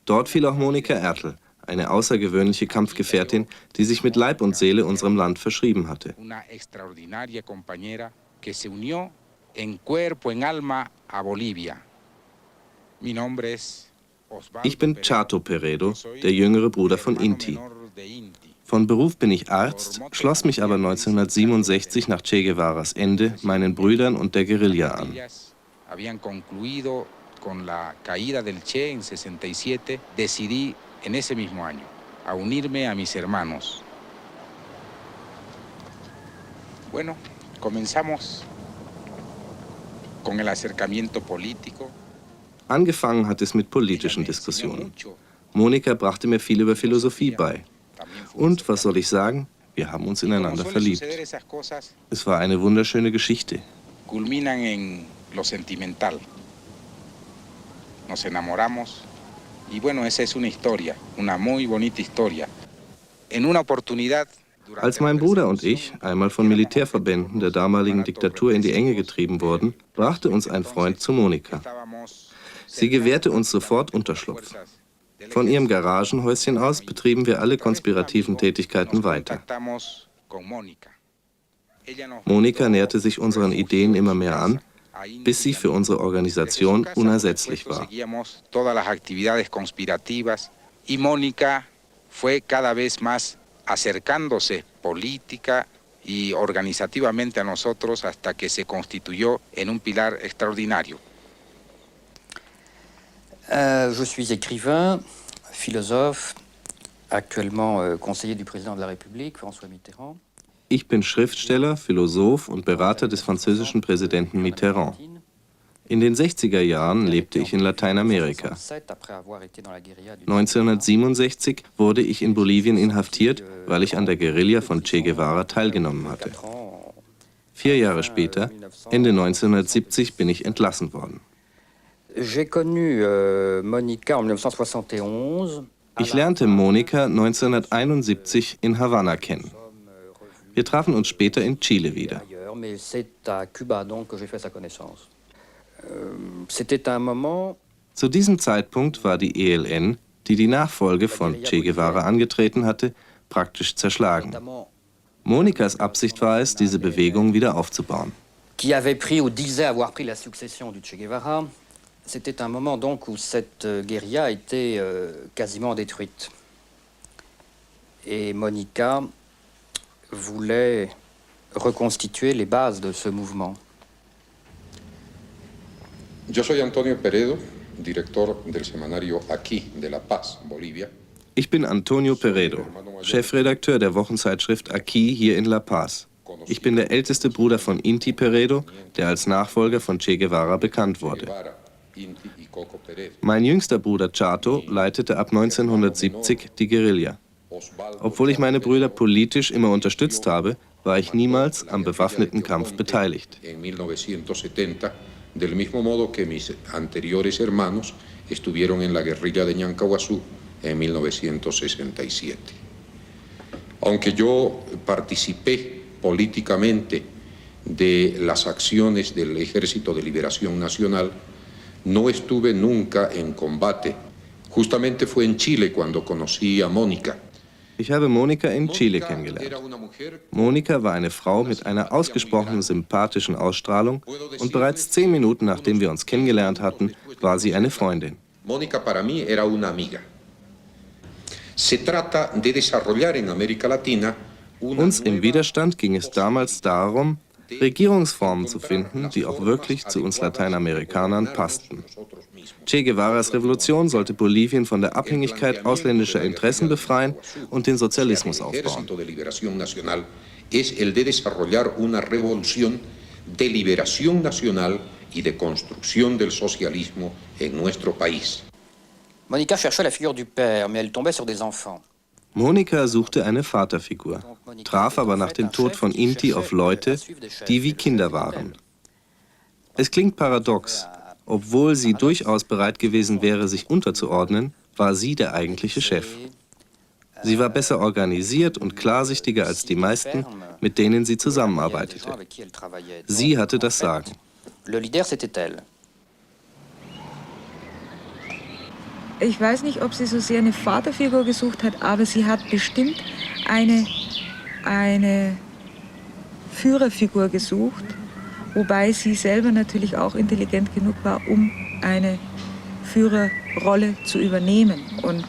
Dort fiel auch Monika Ertl, eine außergewöhnliche Kampfgefährtin, die sich mit Leib und Seele unserem Land verschrieben hatte. Ich bin Chato Peredo, der jüngere Bruder von Inti. Von Beruf bin ich Arzt, schloss mich aber 1967 nach Che Guevaras Ende meinen Brüdern und der Guerilla an. Bueno, comenzamos con el acercamiento político. Angefangen hat es mit politischen Diskussionen. Monika brachte mir viel über Philosophie bei. Und, was soll ich sagen, wir haben uns ineinander verliebt. Es war eine wunderschöne Geschichte. Culminan en lo sentimental. Nos enamoramos y bueno, esa es una historia, una muy bonita historia. En una oportunidad. Als mein Bruder und ich einmal von Militärverbänden der damaligen Diktatur in die Enge getrieben wurden, brachte uns ein Freund zu Monika. Sie gewährte uns sofort Unterschlupf. Von ihrem Garagenhäuschen aus betrieben wir alle konspirativen Tätigkeiten weiter. Monika näherte sich unseren Ideen immer mehr an, bis sie für unsere Organisation unersetzlich war. Y Mónica fue cada vez más acercándose política y organizativamente a nosotros hasta que se constituyó en un pilar extraordinario. Je suis écrivain, philosophe, actuellement conseiller du président de la République, François Mitterrand. Ich bin Schriftsteller, Philosoph und Berater des französischen Präsidenten Mitterrand. In den 60er Jahren lebte ich in Lateinamerika. 1967 wurde ich in Bolivien inhaftiert, weil ich an der Guerilla von Che Guevara teilgenommen hatte. 4 Jahre später, Ende 1970, bin ich entlassen worden. Ich lernte Monika 1971 in Havanna kennen. Wir trafen uns später in Chile wieder. Zu diesem Zeitpunkt war die ELN, die die Nachfolge von Che Guevara angetreten hatte, praktisch zerschlagen. Monikas Absicht war es, diese Bewegung wieder aufzubauen. C'était un moment donc où cette guérilla était quasiment détruite. Et Monika voulait reconstituer les bases de ce mouvement. Yo soy Antonio Peredo, director del semanario Aquí de La Paz, Bolivia. Ich bin Antonio Peredo, Chefredakteur der Wochenzeitschrift Aquí hier in La Paz. Ich bin der älteste Bruder von Inti Peredo, der als Nachfolger von Che Guevara bekannt wurde. Mein jüngster Bruder Chato leitete ab 1970 die Guerilla. Obwohl ich meine Brüder politisch immer unterstützt habe, war ich niemals am bewaffneten Kampf beteiligt. Del mismo modo que mis anteriores hermanos estuvieron en la guerrilla de Ñancahuazú en 1967. Aunque yo participé políticamente de las acciones del Ejército de Liberación Nacional, no estuve nunca en combate. Justamente fue en Chile cuando conocí a Mónica. Ich habe Monika in Chile kennengelernt. Monika war eine Frau mit einer ausgesprochen sympathischen Ausstrahlung und bereits 10 Minuten nachdem wir uns kennengelernt hatten, war sie eine Freundin. Mónica para mí era una amiga. Se trata de desarrollar en América Latina Uns im Widerstand ging es damals darum, Regierungsformen zu finden, die auch wirklich zu uns Lateinamerikanern passten. Che Guevaras Revolution sollte Bolivien von der Abhängigkeit ausländischer Interessen befreien und den Sozialismus aufbauen. Es el de desarrollar una revolución de liberación nacional y de construcción del socialismo en nuestro país. Monica cherchait la figure du père, mais elle tombait sur des enfants. Monika suchte eine Vaterfigur, traf aber nach dem Tod von Inti auf Leute, die wie Kinder waren. Es klingt paradox. Obwohl sie durchaus bereit gewesen wäre, sich unterzuordnen, war sie der eigentliche Chef. Sie war besser organisiert und klarsichtiger als die meisten, mit denen sie zusammenarbeitete. Sie hatte das Sagen. Ich weiß nicht, ob sie so sehr eine Vaterfigur gesucht hat, aber sie hat bestimmt eine Führerfigur gesucht, wobei sie selber natürlich auch intelligent genug war, um eine Führerrolle zu übernehmen. Und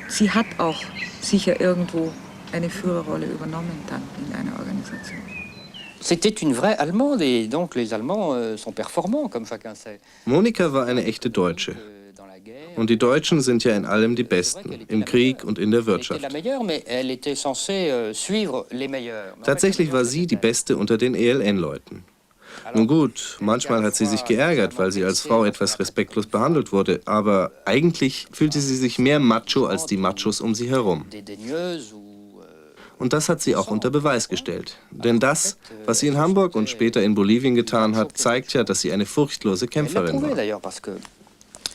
sie hat auch sicher irgendwo eine Führerrolle übernommen dann in einer Organisation. C'était une vraie Allemande et donc les Allemands sont performants, comme chacun sait. Monika war eine echte Deutsche. Und die Deutschen sind ja in allem die Besten, im Krieg und in der Wirtschaft. Tatsächlich war sie die Beste unter den ELN-Leuten. Nun gut, manchmal hat sie sich geärgert, weil sie als Frau etwas respektlos behandelt wurde, aber eigentlich fühlte sie sich mehr Macho als die Machos um sie herum. Und das hat sie auch unter Beweis gestellt. Denn das, was sie in Hamburg und später in Bolivien getan hat, zeigt ja, dass sie eine furchtlose Kämpferin war.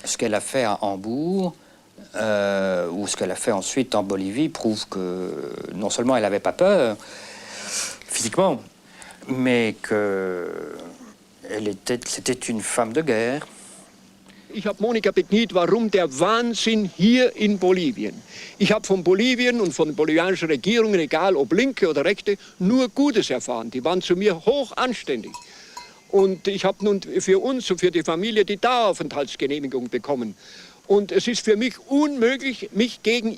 Ce qu'elle a fait à Hambourg ou ce qu'elle a fait ensuite en Bolivie prouve que non seulement elle n'avait pas peur physiquement, mais que c'était une femme de guerre. Ich habe Monika bekniet, warum der Wahnsinn hier in Bolivien. Ich habe von Bolivien und von der bolivianischen Regierung, egal ob Linke oder Rechte, nur Gutes erfahren. Die waren zu mir hoch anständig. Und ich habe nun für uns und für die Familie die Daueraufenthaltsgenehmigung bekommen. Und es ist für mich unmöglich, mich gegen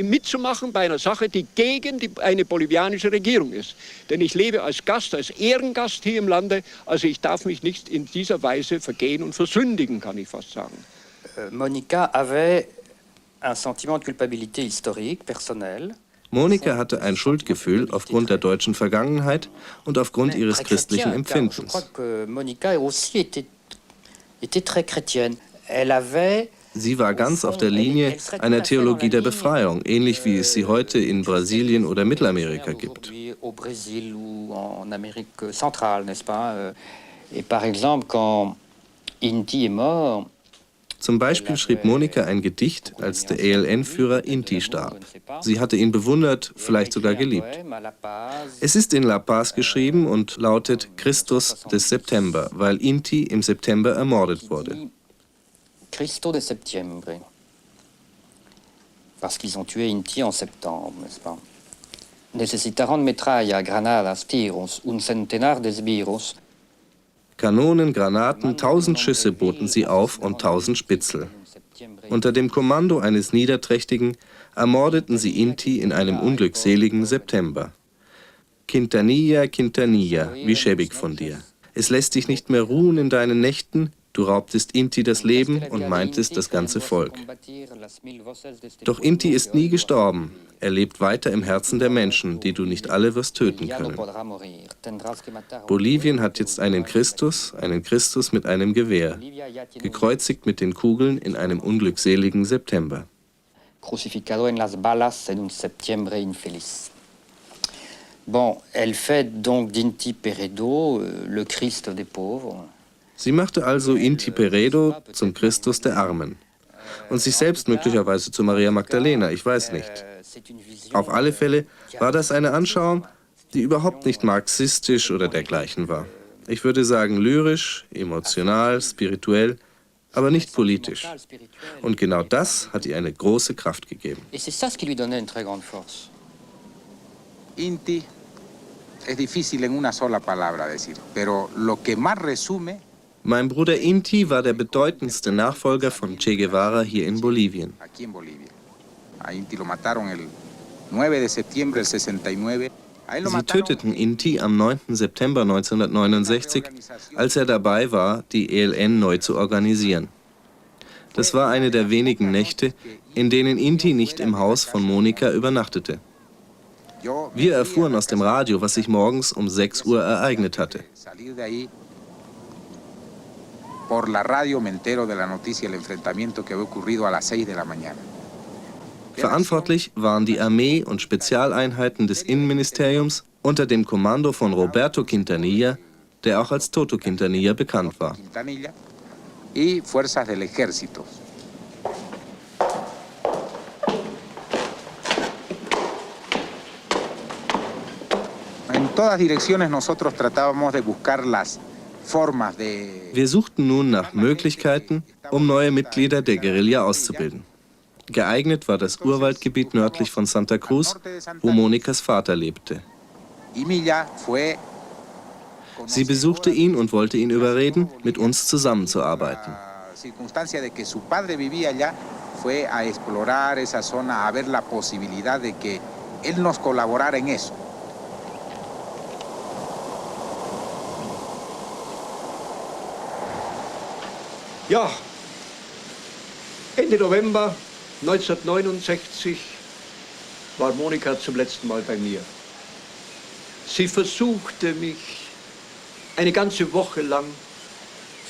mitzumachen bei einer Sache, die gegen eine bolivianische Regierung ist. Denn ich lebe als Gast, als Ehrengast hier im Lande. Also ich darf mich nicht in dieser Weise vergehen und versündigen, kann ich fast sagen. Monika avait un sentiment de culpabilité historique, personnel. Monika hatte ein Schuldgefühl aufgrund der deutschen Vergangenheit und aufgrund ihres christlichen Empfindens. Sie war ganz auf der Linie einer Theologie der Befreiung, ähnlich wie es sie heute in Brasilien oder Mittelamerika gibt. Zum Beispiel schrieb Monika ein Gedicht, als der ELN-Führer Inti starb. Sie hatte ihn bewundert, vielleicht sogar geliebt. Es ist in La Paz geschrieben und lautet Christus des September, weil Inti im September ermordet wurde. Cristo de septiembre. Parce qu'ils ont tué Inti en septembre, n'est-ce pas? Necesitaron metralla, granadas, tiros, un centenar de esbirros. Kanonen, Granaten, 1000 Schüsse boten sie auf und 1000 Spitzel. Unter dem Kommando eines Niederträchtigen ermordeten sie Inti in einem unglückseligen September. Quintanilla, Quintanilla, wie schäbig von dir. Es lässt dich nicht mehr ruhen in deinen Nächten, du raubtest Inti das Leben und meintest das ganze Volk. Doch Inti ist nie gestorben. Er lebt weiter im Herzen der Menschen, die du nicht alle wirst töten können. Bolivien hat jetzt einen Christus mit einem Gewehr, gekreuzigt mit den Kugeln in einem unglückseligen September. crucificado en las balas en un septiembre infeliz. Bon, elle fait donc d'Inti Peredo le Christ des pauvres. Sie machte also Inti Peredo zum Christus der Armen und sich selbst möglicherweise zu Maria Magdalena, ich weiß nicht. Auf alle Fälle war das eine Anschauung, die überhaupt nicht marxistisch oder dergleichen war. Ich würde sagen lyrisch, emotional, spirituell, aber nicht politisch. Und genau das hat ihr eine große Kraft gegeben. Inti es difícil en una sola palabra decir, pero lo que más resume. Mein Bruder Inti war der bedeutendste Nachfolger von Che Guevara hier in Bolivien. Aquí en Bolivia. A Inti lo mataron el 9 de septiembre del 69. Sie töteten Inti am 9. September 1969, als er dabei war, die ELN neu zu organisieren. Das war eine der wenigen Nächte, in denen Inti nicht im Haus von Monika übernachtete. Wir erfuhren aus dem Radio, was sich morgens um 6 Uhr ereignet hatte. Por la radio me entero de la noticia del enfrentamiento que había ocurrido a las 6 de la mañana. Verantwortlich waren die Armee und Spezialeinheiten des Innenministeriums unter dem Kommando von Roberto Quintanilla, der auch als Toto Quintanilla bekannt war. Y fuerzas del ejército. En todas direcciones nosotros tratábamos de buscar las formas de. Wir suchten nun nach Möglichkeiten, um neue Mitglieder der Guerilla auszubilden. Geeignet war das Urwaldgebiet nördlich von Santa Cruz, wo Monikas Vater lebte. Sie besuchte ihn und wollte ihn überreden, mit uns zusammenzuarbeiten. Ja, Ende November 1969 war Monika zum letzten Mal bei mir. Sie versuchte mich eine ganze Woche lang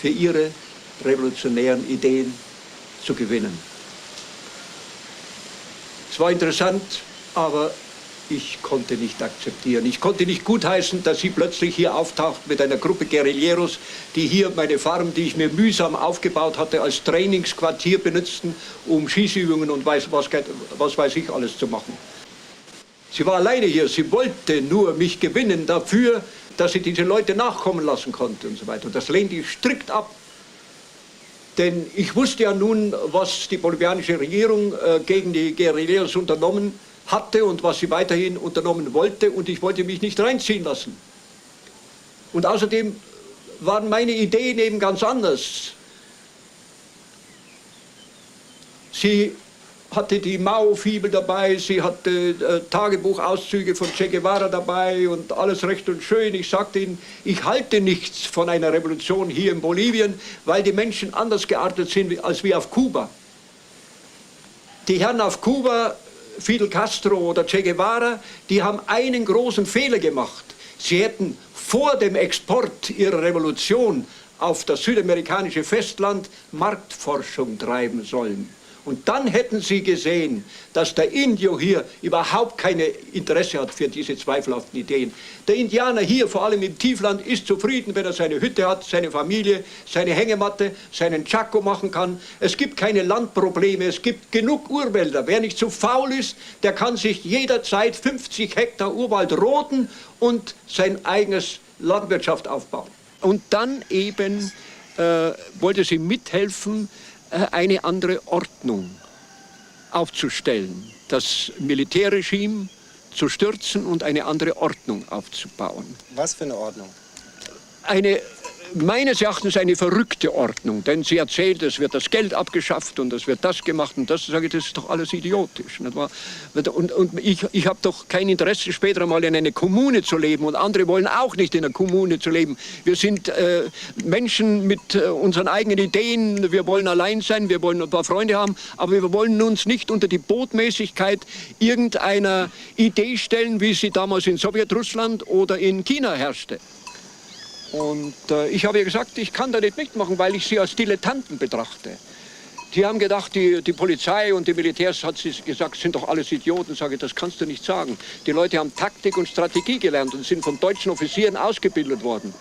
für ihre revolutionären Ideen zu gewinnen. Es war interessant, aber ich konnte nicht akzeptieren. Ich konnte nicht gutheißen, dass sie plötzlich hier auftaucht mit einer Gruppe Guerilleros, die hier meine Farm, die ich mir mühsam aufgebaut hatte, als Trainingsquartier benutzten, um Schießübungen und was weiß ich alles zu machen. Sie war alleine hier, sie wollte nur mich gewinnen dafür, dass sie diese Leute nachkommen lassen konnte und so weiter. Und das lehnte ich strikt ab. Denn ich wusste ja nun, was die bolivianische Regierung gegen die Guerilleros unternommen hatte und was sie weiterhin unternommen wollte, und ich wollte mich nicht reinziehen lassen. Und außerdem waren meine Ideen eben ganz anders. Sie hatte die Mao-Fibel dabei, sie hatte Tagebuchauszüge von Che Guevara dabei und alles recht und schön. Ich sagte ihnen, ich halte nichts von einer Revolution hier in Bolivien, weil die Menschen anders geartet sind als wir auf Kuba. Die Herren auf Kuba, Fidel Castro oder Che Guevara, die haben einen großen Fehler gemacht. Sie hätten vor dem Export ihrer Revolution auf das südamerikanische Festland Marktforschung treiben sollen. Und dann hätten sie gesehen, dass der Indio hier überhaupt kein Interesse hat für diese zweifelhaften Ideen. Der Indianer hier, vor allem im Tiefland, ist zufrieden, wenn er seine Hütte hat, seine Familie, seine Hängematte, seinen Chaco machen kann. Es gibt keine Landprobleme, es gibt genug Urwälder. Wer nicht zu faul ist, der kann sich jederzeit 50 Hektar Urwald roden und sein eigenes Landwirtschaft aufbauen. Und dann eben wollte sie mithelfen, eine andere Ordnung aufzustellen, das Militärregime zu stürzen und eine andere Ordnung aufzubauen. Was für eine Ordnung? Meines Erachtens eine verrückte Ordnung, denn sie erzählt, es wird das Geld abgeschafft und es wird das gemacht und das, sage ich, das ist doch alles idiotisch. Nicht wahr? Und ich habe doch kein Interesse, später einmal in einer Kommune zu leben, und andere wollen auch nicht in einer Kommune zu leben. Wir sind Menschen mit unseren eigenen Ideen, wir wollen allein sein, wir wollen ein paar Freunde haben, aber wir wollen uns nicht unter die Botmäßigkeit irgendeiner Idee stellen, wie sie damals in Sowjetrussland oder in China herrschte. Und ich habe ihr gesagt, ich kann da nicht mitmachen, weil ich sie als Dilettanten betrachte. Die haben gedacht, die Polizei und die Militärs, hat sie gesagt, sind doch alles Idioten. Sage ich, das kannst du nicht sagen. Die Leute haben Taktik und Strategie gelernt und sind von deutschen Offizieren ausgebildet worden.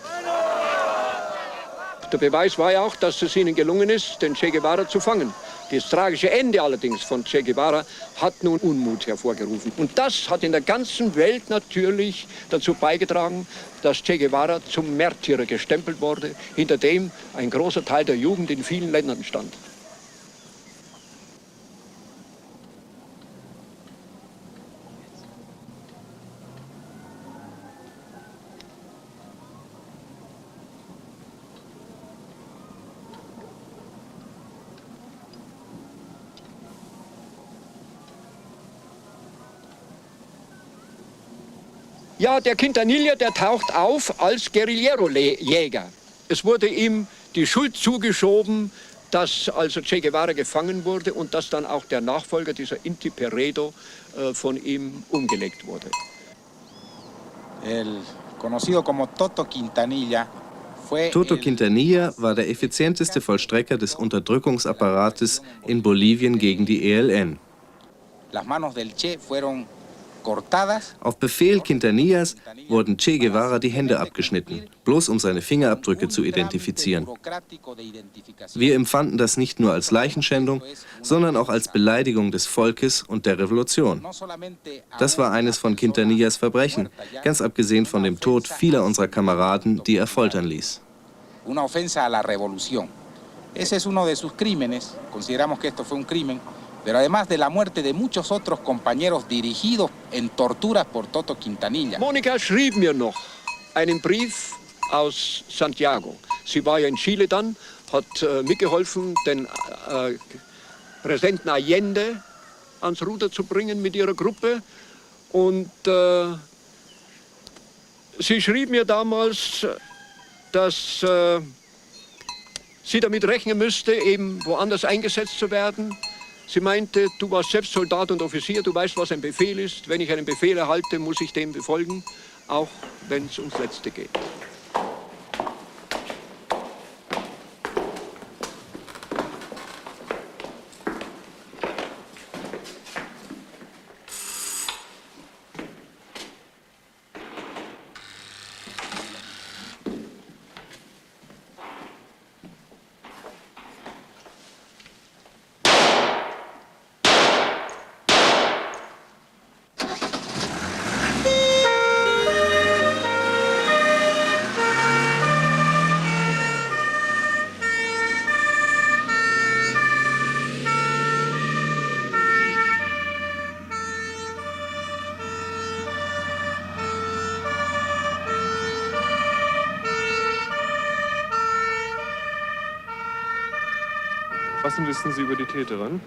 Der Beweis war ja auch, dass es ihnen gelungen ist, den Che Guevara zu fangen. Das tragische Ende allerdings von Che Guevara hat nun Unmut hervorgerufen. Und das hat in der ganzen Welt natürlich dazu beigetragen, dass Che Guevara zum Märtyrer gestempelt wurde, hinter dem ein großer Teil der Jugend in vielen Ländern stand. Ja, der Quintanilla, der taucht auf als Guerillero-Jäger. Es wurde ihm die Schuld zugeschoben, dass also Che Guevara gefangen wurde und dass dann auch der Nachfolger, dieser Inti Peredo, von ihm umgelegt wurde. El conocido como Toto Quintanilla Toto Quintanilla war der effizienteste Vollstrecker des Unterdrückungsapparates in Bolivien gegen die ELN. Las manos del Che fueron cortadas. Auf Befehl Quintanillas wurden Che Guevara die Hände abgeschnitten, bloß um seine Fingerabdrücke zu identifizieren. Wir empfanden das nicht nur als Leichenschändung, sondern auch als Beleidigung des Volkes und der Revolution. Das war eines von Quintanillas Verbrechen, ganz abgesehen von dem Tod vieler unserer Kameraden, die er foltern ließ. Una ofensa a la revolución. Ese es uno de sus crímenes. Consideramos que esto fue un crimen. Pero además de la muerte de muchos otros compañeros dirigidos en torturas por Toto Quintanilla. Monika schrieb mir noch einen Brief aus Santiago. Sie war ja in Chile dann, hat mitgeholfen, den Präsidenten Allende ans Ruder zu bringen mit ihrer Gruppe. Und sie schrieb mir damals, dass sie damit rechnen müsste, eben woanders eingesetzt zu werden. Sie meinte, du warst selbst Soldat und Offizier, du weißt, was ein Befehl ist. Wenn ich einen Befehl erhalte, muss ich dem befolgen, auch wenn es ums Letzte geht. Was wissen Sie über die Täterin?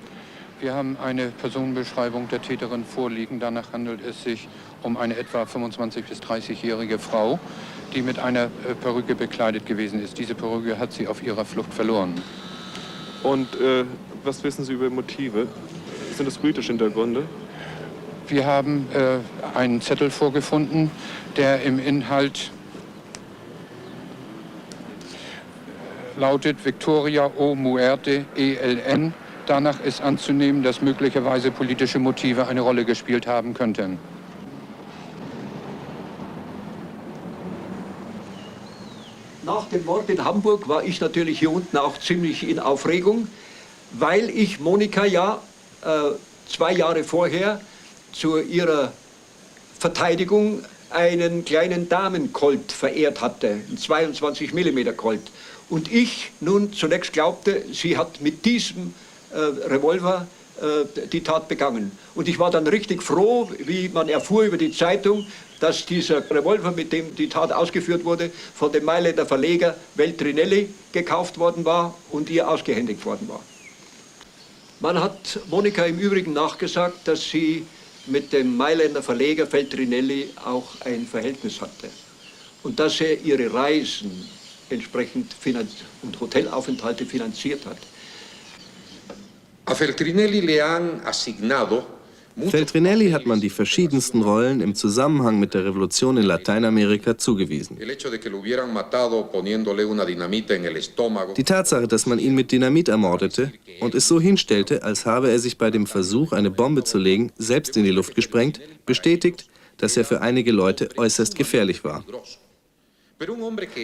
Wir haben eine Personenbeschreibung der Täterin vorliegen. Danach handelt es sich um eine etwa 25- bis 30-jährige Frau, die mit einer Perücke bekleidet gewesen ist. Diese Perücke hat sie auf ihrer Flucht verloren. Und was wissen Sie über Motive? Sind das politische Hintergründe? Wir haben einen Zettel vorgefunden, der im Inhalt lautet Victoria o Muerte ELN. Danach ist anzunehmen, dass möglicherweise politische Motive eine Rolle gespielt haben könnten. Nach dem Mord in Hamburg war ich natürlich hier unten auch ziemlich in Aufregung, weil ich Monika ja 2 Jahre vorher zu ihrer Verteidigung einen kleinen Damencolt verehrt hatte, einen 22 mm Colt. Und ich nun zunächst glaubte, sie hat mit diesem Revolver die Tat begangen. Und ich war dann richtig froh, wie man erfuhr über die Zeitung, dass dieser Revolver, mit dem die Tat ausgeführt wurde, von dem Mailänder Verleger Veltrinelli gekauft worden war und ihr ausgehändigt worden war. Man hat Monika im Übrigen nachgesagt, dass sie mit dem Mailänder Verleger Veltrinelli auch ein Verhältnis hatte und dass er ihre Reisen entsprechend und Hotelaufenthalte finanziert hat. A Feltrinelli le han asignado Feltrinelli hat man die verschiedensten Rollen im Zusammenhang mit der Revolution in Lateinamerika zugewiesen. Die Tatsache, dass man ihn mit Dynamit ermordete und es so hinstellte, als habe er sich bei dem Versuch, eine Bombe zu legen, selbst in die Luft gesprengt, bestätigt, dass er für einige Leute äußerst gefährlich war.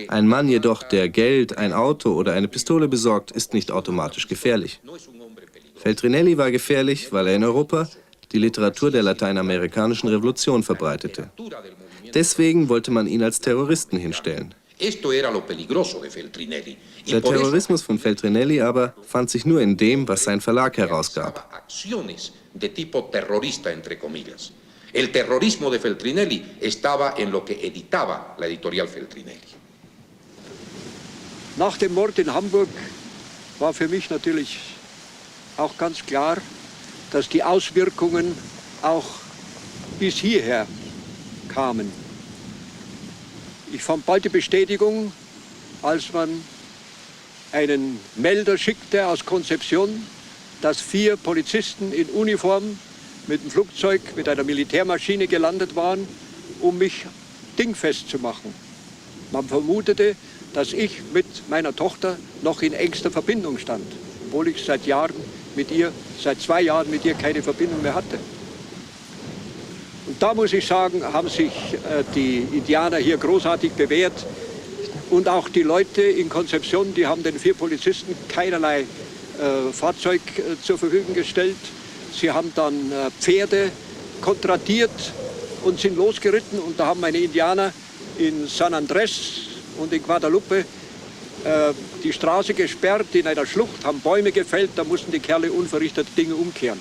Ein Mann jedoch, der Geld, ein Auto oder eine Pistole besorgt, ist nicht automatisch gefährlich. Feltrinelli war gefährlich, weil er in Europa die Literatur der lateinamerikanischen Revolution verbreitete. Deswegen wollte man ihn als Terroristen hinstellen. Der Terrorismus von Feltrinelli aber fand sich nur in dem, was sein Verlag herausgab. El terrorismo de Feltrinelli estaba en lo que editaba la editorial Feltrinelli. Nach dem Mord in Hamburg war für mich natürlich auch ganz klar, dass die Auswirkungen auch bis hierher kamen. Ich fand bald die Bestätigung, als man einen Melder schickte aus Konzeption, dass 4 Polizisten in Uniform mit dem Flugzeug, mit einer Militärmaschine gelandet waren, um mich dingfest zu machen. Man vermutete, dass ich mit meiner Tochter noch in engster Verbindung stand, obwohl ich seit 2 Jahren mit ihr keine Verbindung mehr hatte. Und da muss ich sagen, haben sich die Indianer hier großartig bewährt und auch die Leute in Konzeption, die haben den 4 Polizisten keinerlei Fahrzeug zur Verfügung gestellt. Sie haben dann Pferde kontratiert und sind losgeritten und da haben meine Indianer in San Andrés und in Guadalupe die Straße gesperrt in einer Schlucht, haben Bäume gefällt, da mussten die Kerle unverrichtete Dinge umkehren.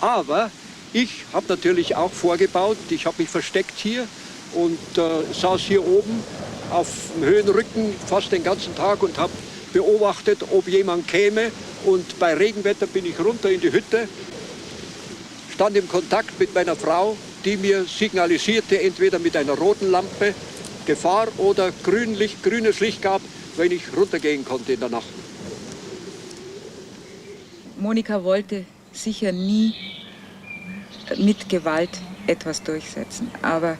Aber ich habe natürlich auch vorgebaut, ich habe mich versteckt hier und saß hier oben auf dem Höhenrücken fast den ganzen Tag und habe beobachtet, ob jemand käme. Und bei Regenwetter bin ich runter in die Hütte, stand im Kontakt mit meiner Frau, die mir signalisierte, entweder mit einer roten Lampe Gefahr oder grünes Licht gab, wenn ich runtergehen konnte in der Nacht. Monika wollte sicher nie mit Gewalt etwas durchsetzen, aber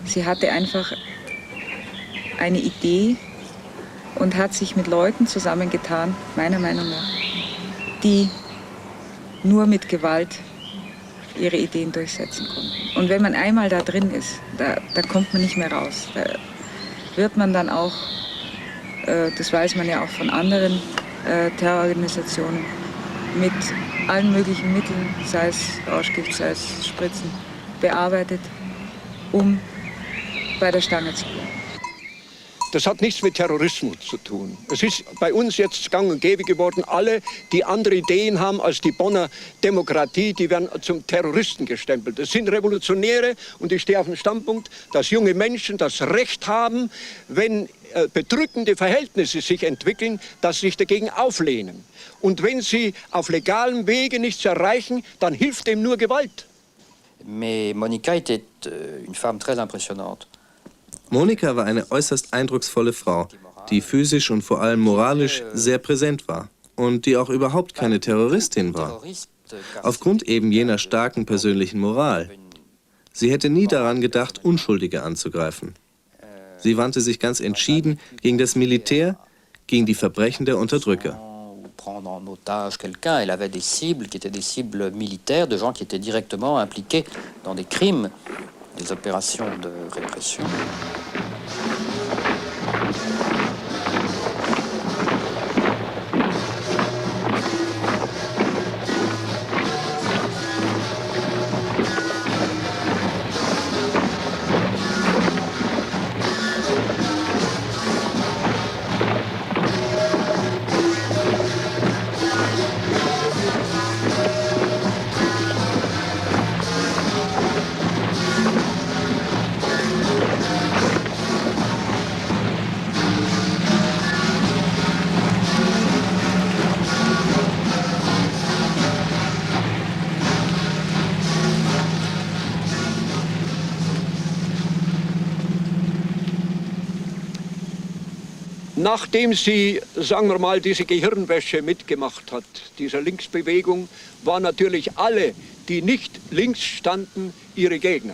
sie hatte einfach eine Idee und hat sich mit Leuten zusammengetan, meiner Meinung nach, die nur mit Gewalt ihre Ideen durchsetzen konnten. Und wenn man einmal da drin ist, da kommt man nicht mehr raus. Da wird man dann auch, das weiß man ja auch von anderen Terrororganisationen, mit allen möglichen Mitteln, sei es Rauschgift, sei es Spritzen, bearbeitet, um bei der Stange zu bleiben. Das hat nichts mit Terrorismus zu tun. Es ist bei uns jetzt gang und gäbe geworden, alle, die andere Ideen haben als die Bonner Demokratie, die werden zum Terroristen gestempelt. Das sind Revolutionäre und ich stehe auf dem Standpunkt, dass junge Menschen das Recht haben, wenn bedrückende Verhältnisse sich entwickeln, dass sie sich dagegen auflehnen. Und wenn sie auf legalem Wege nichts erreichen, dann hilft dem nur Gewalt. Mais Monica était une femme très impressionnante. Monika war eine äußerst eindrucksvolle Frau, die physisch und vor allem moralisch sehr präsent war und die auch überhaupt keine Terroristin war. Aufgrund eben jener starken persönlichen Moral. Sie hätte nie daran gedacht, Unschuldige anzugreifen. Sie wandte sich ganz entschieden gegen das Militär, gegen die Verbrechen der Unterdrücker. Prendre en otage quelqu'un, elle avait des cibles qui étaient des cibles militaires, de gens qui étaient directement impliqués dans des crimes, des opérations de répression. Nachdem sie, sagen wir mal, diese Gehirnwäsche mitgemacht hat, dieser Linksbewegung, waren natürlich alle, die nicht links standen, ihre Gegner.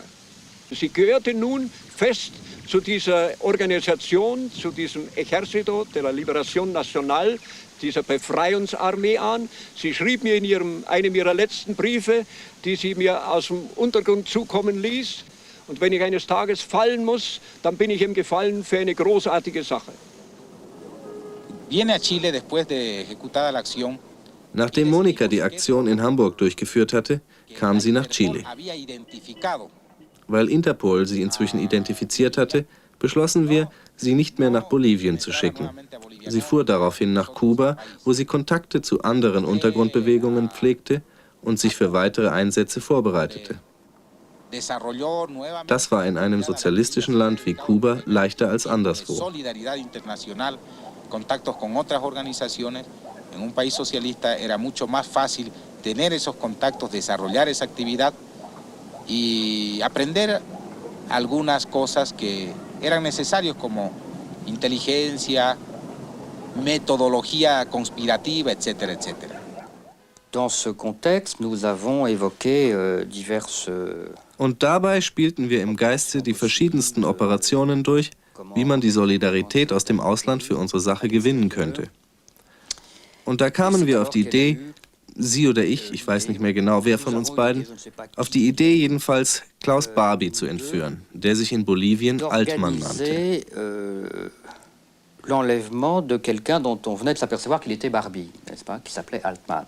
Sie gehörte nun fest zu dieser Organisation, zu diesem Ejército de la Liberación Nacional, dieser Befreiungsarmee an. Sie schrieb mir in einem ihrer letzten Briefe, die sie mir aus dem Untergrund zukommen ließ, und wenn ich eines Tages fallen muss, dann bin ich ihm gefallen für eine großartige Sache. Nachdem Monika die Aktion in Hamburg durchgeführt hatte, kam sie nach Chile. Weil Interpol sie inzwischen identifiziert hatte, beschlossen wir, sie nicht mehr nach Bolivien zu schicken. Sie fuhr daraufhin nach Kuba, wo sie Kontakte zu anderen Untergrundbewegungen pflegte und sich für weitere Einsätze vorbereitete. Das war in einem sozialistischen Land wie Kuba leichter als anderswo. Contactos con otras organizaciones. En un país socialista era mucho más fácil tener esos contactos, desarrollar esa actividad y aprender algunas cosas que eran necesarias como inteligencia, metodología conspirativa, etcétera, etcétera. Dans ce contexte, nous avons évoqué diverses... Und dabei spielten wir im Geiste die verschiedensten Operationen durch, wie man die Solidarität aus dem Ausland für unsere Sache gewinnen könnte. Und da kamen wir auf die Idee, sie oder ich weiß nicht mehr genau, wer von uns beiden, auf die Idee jedenfalls, Klaus Barbie zu entführen, der sich in Bolivien Altmann nannte. L'enlèvement de quelqu'un dont on venait de s'apercevoir qu'il était Barbie, n'est-ce pas, qui s'appelait Altmann.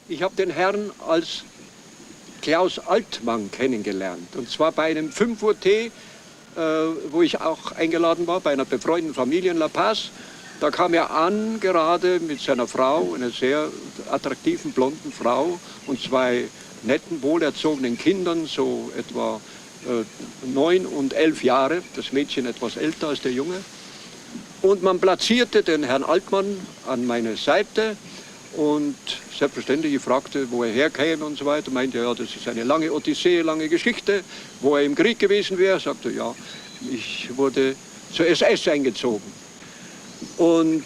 Ich habe den Herrn als Klaus Altmann kennengelernt, und zwar bei einem 5 Uhr Tee, wo ich auch eingeladen war, bei einer befreundeten Familie in La Paz. Da kam er an, gerade mit seiner Frau, einer sehr attraktiven, blonden Frau und 2 netten, wohlerzogenen Kindern, so etwa 9 und 11 Jahre, das Mädchen etwas älter als der Junge. Und man platzierte den Herrn Altmann an meine Seite und selbstverständlich, ich fragte, wo er herkäme und so weiter, meinte ja, das ist eine lange Odyssee, lange Geschichte, wo er im Krieg gewesen wäre, sagte ja, ich wurde zur SS eingezogen. Und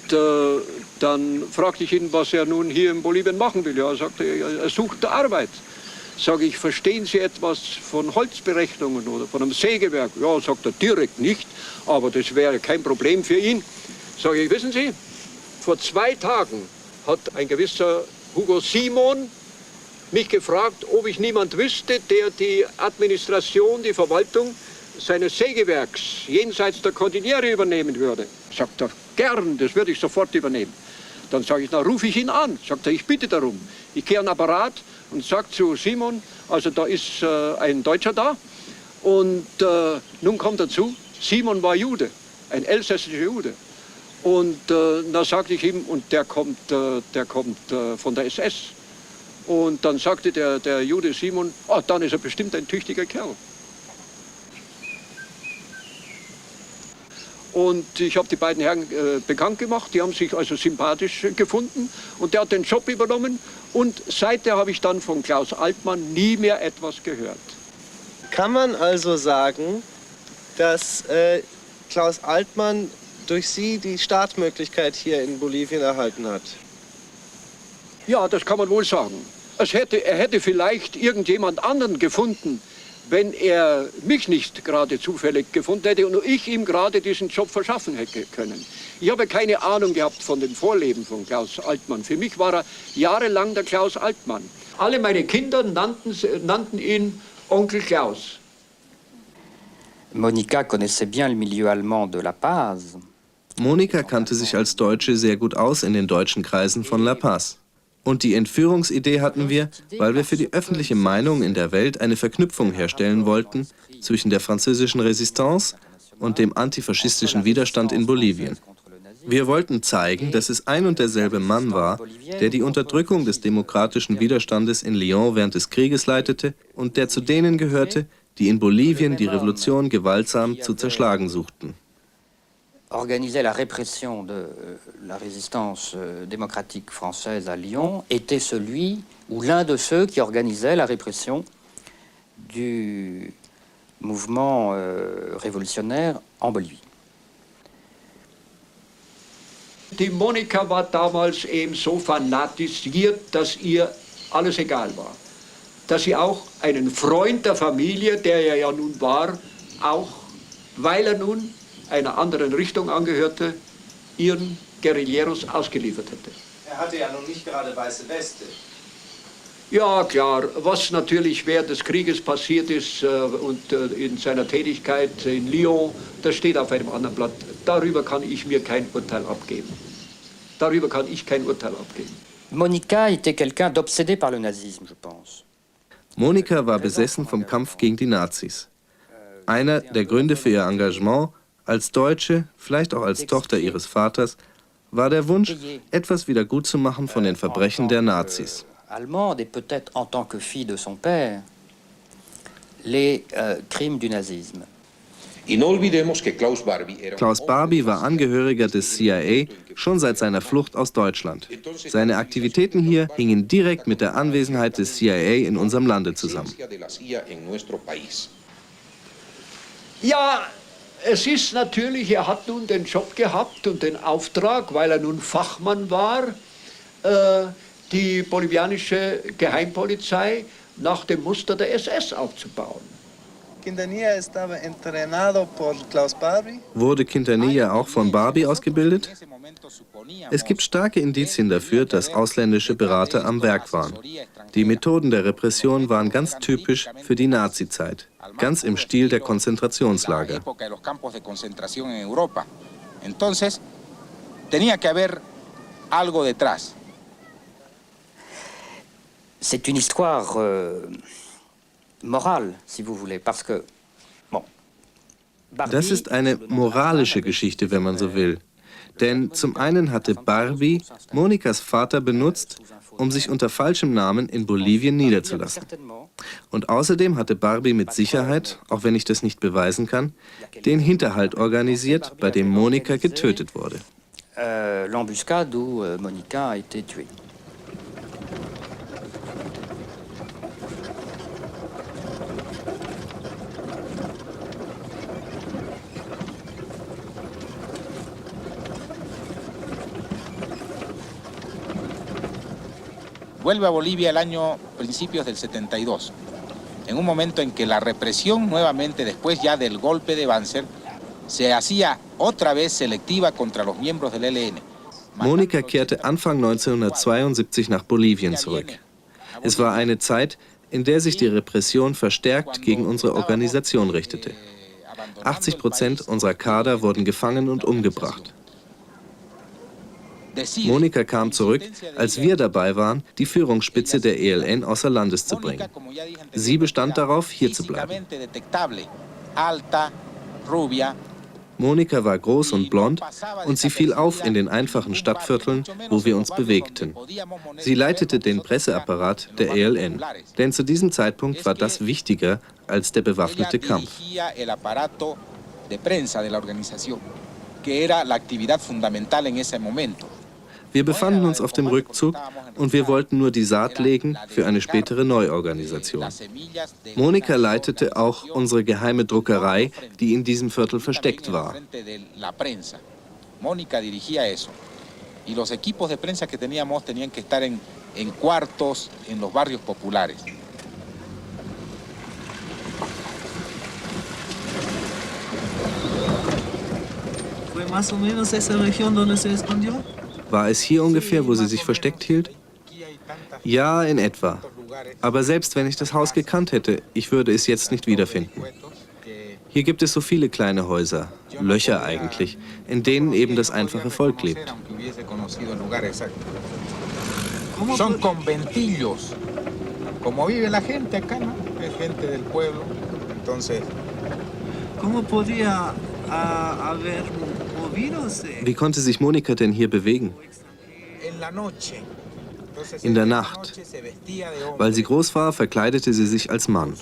dann fragte ich ihn, was er nun hier in Bolivien machen will. Ja, er sagte, er sucht Arbeit. Sage ich, verstehen Sie etwas von Holzberechnungen oder von einem Sägewerk? Ja, sagt er, direkt nicht, aber das wäre kein Problem für ihn. Sage ich, wissen Sie, vor 2 Tagen hat ein gewisser Hugo Simon mich gefragt, ob ich niemand wüsste, der die Administration, die Verwaltung seines Sägewerks jenseits der Cordillere übernehmen würde. Sagt er, gern, das würde ich sofort übernehmen. Dann sage ich, na, rufe ich ihn an. Sagt er, ich bitte darum. Ich gehe an den Apparat und sage zu Simon, also da ist ein Deutscher da. Und nun kommt dazu, Simon war Jude, ein elsässischer Jude. Und da sagte ich ihm, und der kommt von der SS. Und dann sagte der Jude Simon, oh, dann ist er bestimmt ein tüchtiger Kerl. Und ich habe die beiden Herren bekannt gemacht, die haben sich also sympathisch gefunden und der hat den Job übernommen und seither habe ich dann von Klaus Altmann nie mehr etwas gehört. Kann man also sagen, dass Klaus Altmann durch Sie die Startmöglichkeit hier in Bolivien erhalten hat? Ja, das kann man wohl sagen. Er hätte vielleicht irgendjemand anderen gefunden, wenn er mich nicht gerade zufällig gefunden hätte und ich ihm gerade diesen Job verschaffen hätte können. Ich habe keine Ahnung gehabt von dem Vorleben von Klaus Altmann. Für mich war er jahrelang der Klaus Altmann. Alle meine Kinder nannten ihn Onkel Klaus. Monika connaissait bien le milieu allemand de La Paz. Monika kannte sich als Deutsche sehr gut aus in den deutschen Kreisen von La Paz. Und die Entführungsidee hatten wir, weil wir für die öffentliche Meinung in der Welt eine Verknüpfung herstellen wollten zwischen der französischen Resistance und dem antifaschistischen Widerstand in Bolivien. Wir wollten zeigen, dass es ein und derselbe Mann war, der die Unterdrückung des demokratischen Widerstandes in Lyon während des Krieges leitete und der zu denen gehörte, die in Bolivien die Revolution gewaltsam zu zerschlagen suchten. Organisait la répression de la résistance démocratique française à Lyon était celui ou l'un de ceux qui organisait la répression du mouvement révolutionnaire en Bolivie. Die Monika war damals eben so fanatisiert, dass ihr alles egal war. Dass sie auch einen Freund der Familie, der er ja nun war, auch weil er nun einer anderen Richtung angehörte, ihren Guerilleros ausgeliefert hätte. Er hatte ja nun nicht gerade weiße Weste. Ja, klar. Was natürlich während des Krieges passiert ist und in seiner Tätigkeit in Lyon, das steht auf einem anderen Blatt. Darüber kann ich mir kein Urteil abgeben. Darüber kann ich kein Urteil abgeben. Monika était quelqu'un d'obsédé par le nazisme, je pense. Monika war besessen vom Kampf gegen die Nazis. Einer der Gründe für ihr Engagement, als Deutsche, vielleicht auch als Tochter ihres Vaters, war der Wunsch, etwas wieder gut zu machen von den Verbrechen der Nazis. Allemande et peut-être en tant que fille de son père, les crimes du nazisme. Klaus Barbie war Angehöriger des CIA schon seit seiner Flucht aus Deutschland. Seine Aktivitäten hier hingen direkt mit der Anwesenheit des CIA in unserem Lande zusammen. Ja, es ist natürlich, er hat nun den Job gehabt und den Auftrag, weil er nun Fachmann war, die bolivianische Geheimpolizei nach dem Muster der SS aufzubauen. Quintanilla estaba entrenado por Klaus Barbie. Wurde Quintanilla auch von Barbie ausgebildet? Es gibt starke Indizien dafür, dass ausländische Berater am Werk waren. Die Methoden der Repression waren ganz typisch für die Nazizeit, ganz im Stil der Konzentrationslager. Entonces, tenía que haber algo detrás. C'est une histoire morale, si vous voulez, parce que, bon, Das ist eine moralische Geschichte, wenn man so will. Denn zum einen hatte Barbie Monikas Vater benutzt, um sich unter falschem Namen in Bolivien niederzulassen. Und außerdem hatte Barbie mit Sicherheit, auch wenn ich das nicht beweisen kann, den Hinterhalt organisiert, bei dem Monika getötet wurde. L'embuscade où Monika a été tuée. Vuelve a Bolivia el año principios del 72, en un momento en que la represión nuevamente, después ya del golpe de Banzer, se hacía otra vez selectiva contra los miembros del ELN. Monika kehrte Anfang 1972 nach Bolivien zurück. Es war eine Zeit, in der sich die Repression verstärkt gegen unsere Organisation richtete. 80% unserer Kader wurden gefangen und umgebracht. Monika kam zurück, als wir dabei waren, die Führungsspitze der ELN außer Landes zu bringen. Sie bestand darauf, hier zu bleiben. Monika war groß und blond und sie fiel auf in den einfachen Stadtvierteln, wo wir uns bewegten. Sie leitete den Presseapparat der ELN, denn zu diesem Zeitpunkt war das wichtiger als der bewaffnete Kampf. Wir befanden uns auf dem Rückzug und wir wollten nur die Saat legen für eine spätere Neuorganisation. Monika leitete auch unsere geheime Druckerei, die in diesem Viertel versteckt war. Mónica dirigía eso. Y los equipos de prensa que teníamos tenían que estar en cuartos en los barrios populares. ¿Fue más o menos esa región donde se escondió? War es hier ungefähr, wo sie sich versteckt hielt? Ja, in etwa. Aber selbst wenn ich das Haus gekannt hätte, ich würde es jetzt nicht wiederfinden. Hier gibt es so viele kleine Häuser, Löcher eigentlich, in denen eben das einfache Volk lebt. Son conventillos, como vive la gente acá, ¿no? Es gente del pueblo, entonces. ¿Cómo podía haber movidos? Wie konnte sich Monika denn hier bewegen? In der Nacht. Weil sie groß war, verkleidete sie sich als Mann.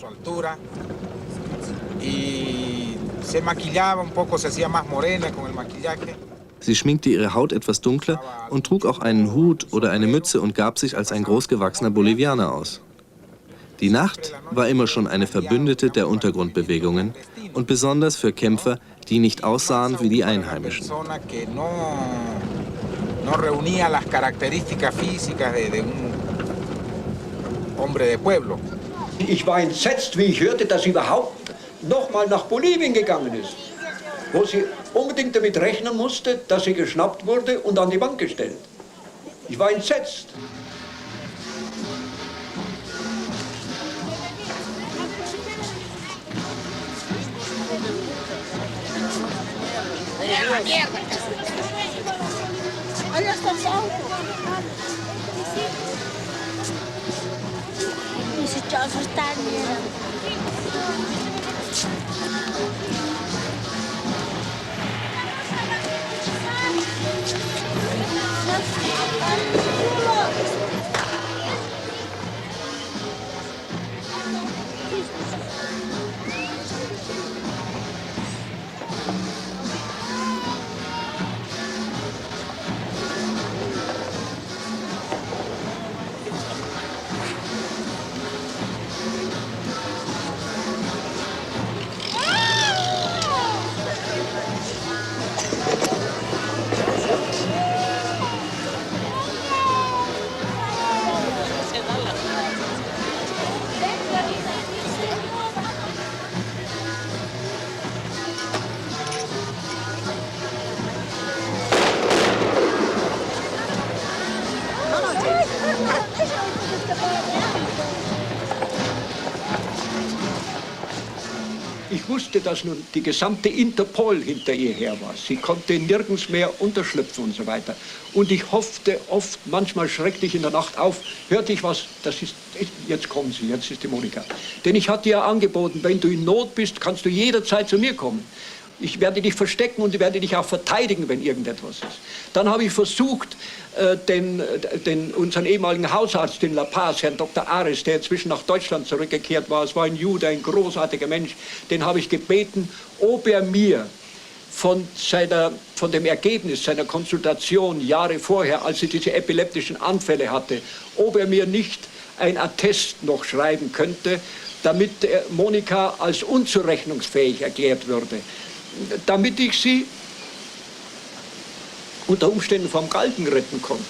Sie schminkte ihre Haut etwas dunkler und trug auch einen Hut oder eine Mütze und gab sich als ein großgewachsener Bolivianer aus. Die Nacht war immer schon eine Verbündete der Untergrundbewegungen und besonders für Kämpfer, die nicht aussahen wie die Einheimischen. no reunía las características físicas de un hombre de pueblo. Ich war entsetzt, wie ich hörte, dass sie überhaupt noch mal nach Bolivien gegangen ist, wo sie unbedingt damit rechnen musste, dass sie geschnappt wurde und an die Bank gestellt. Ich war entsetzt. Ich wusste, dass nun die gesamte Interpol hinter ihr her war. Sie konnte nirgends mehr unterschlüpfen und so weiter. Und ich hoffte oft, manchmal schrecklich in der Nacht auf, hörte ich was, das ist, jetzt kommen sie, jetzt ist die Monika. Denn ich hatte ihr angeboten, wenn du in Not bist, kannst du jederzeit zu mir kommen. Ich werde dich verstecken und ich werde dich auch verteidigen, wenn irgendetwas ist. Dann habe ich versucht, unseren ehemaligen Hausarzt in La Paz, Herrn Dr. Ares, der inzwischen nach Deutschland zurückgekehrt war, es war ein Jude, ein großartiger Mensch, den habe ich gebeten, ob er mir von dem Ergebnis seiner Konsultation Jahre vorher, als sie diese epileptischen Anfälle hatte, ob er mir nicht ein Attest noch schreiben könnte, damit Monika als unzurechnungsfähig erklärt würde, damit ich sie unter Umständen vom Galgen retten konnte.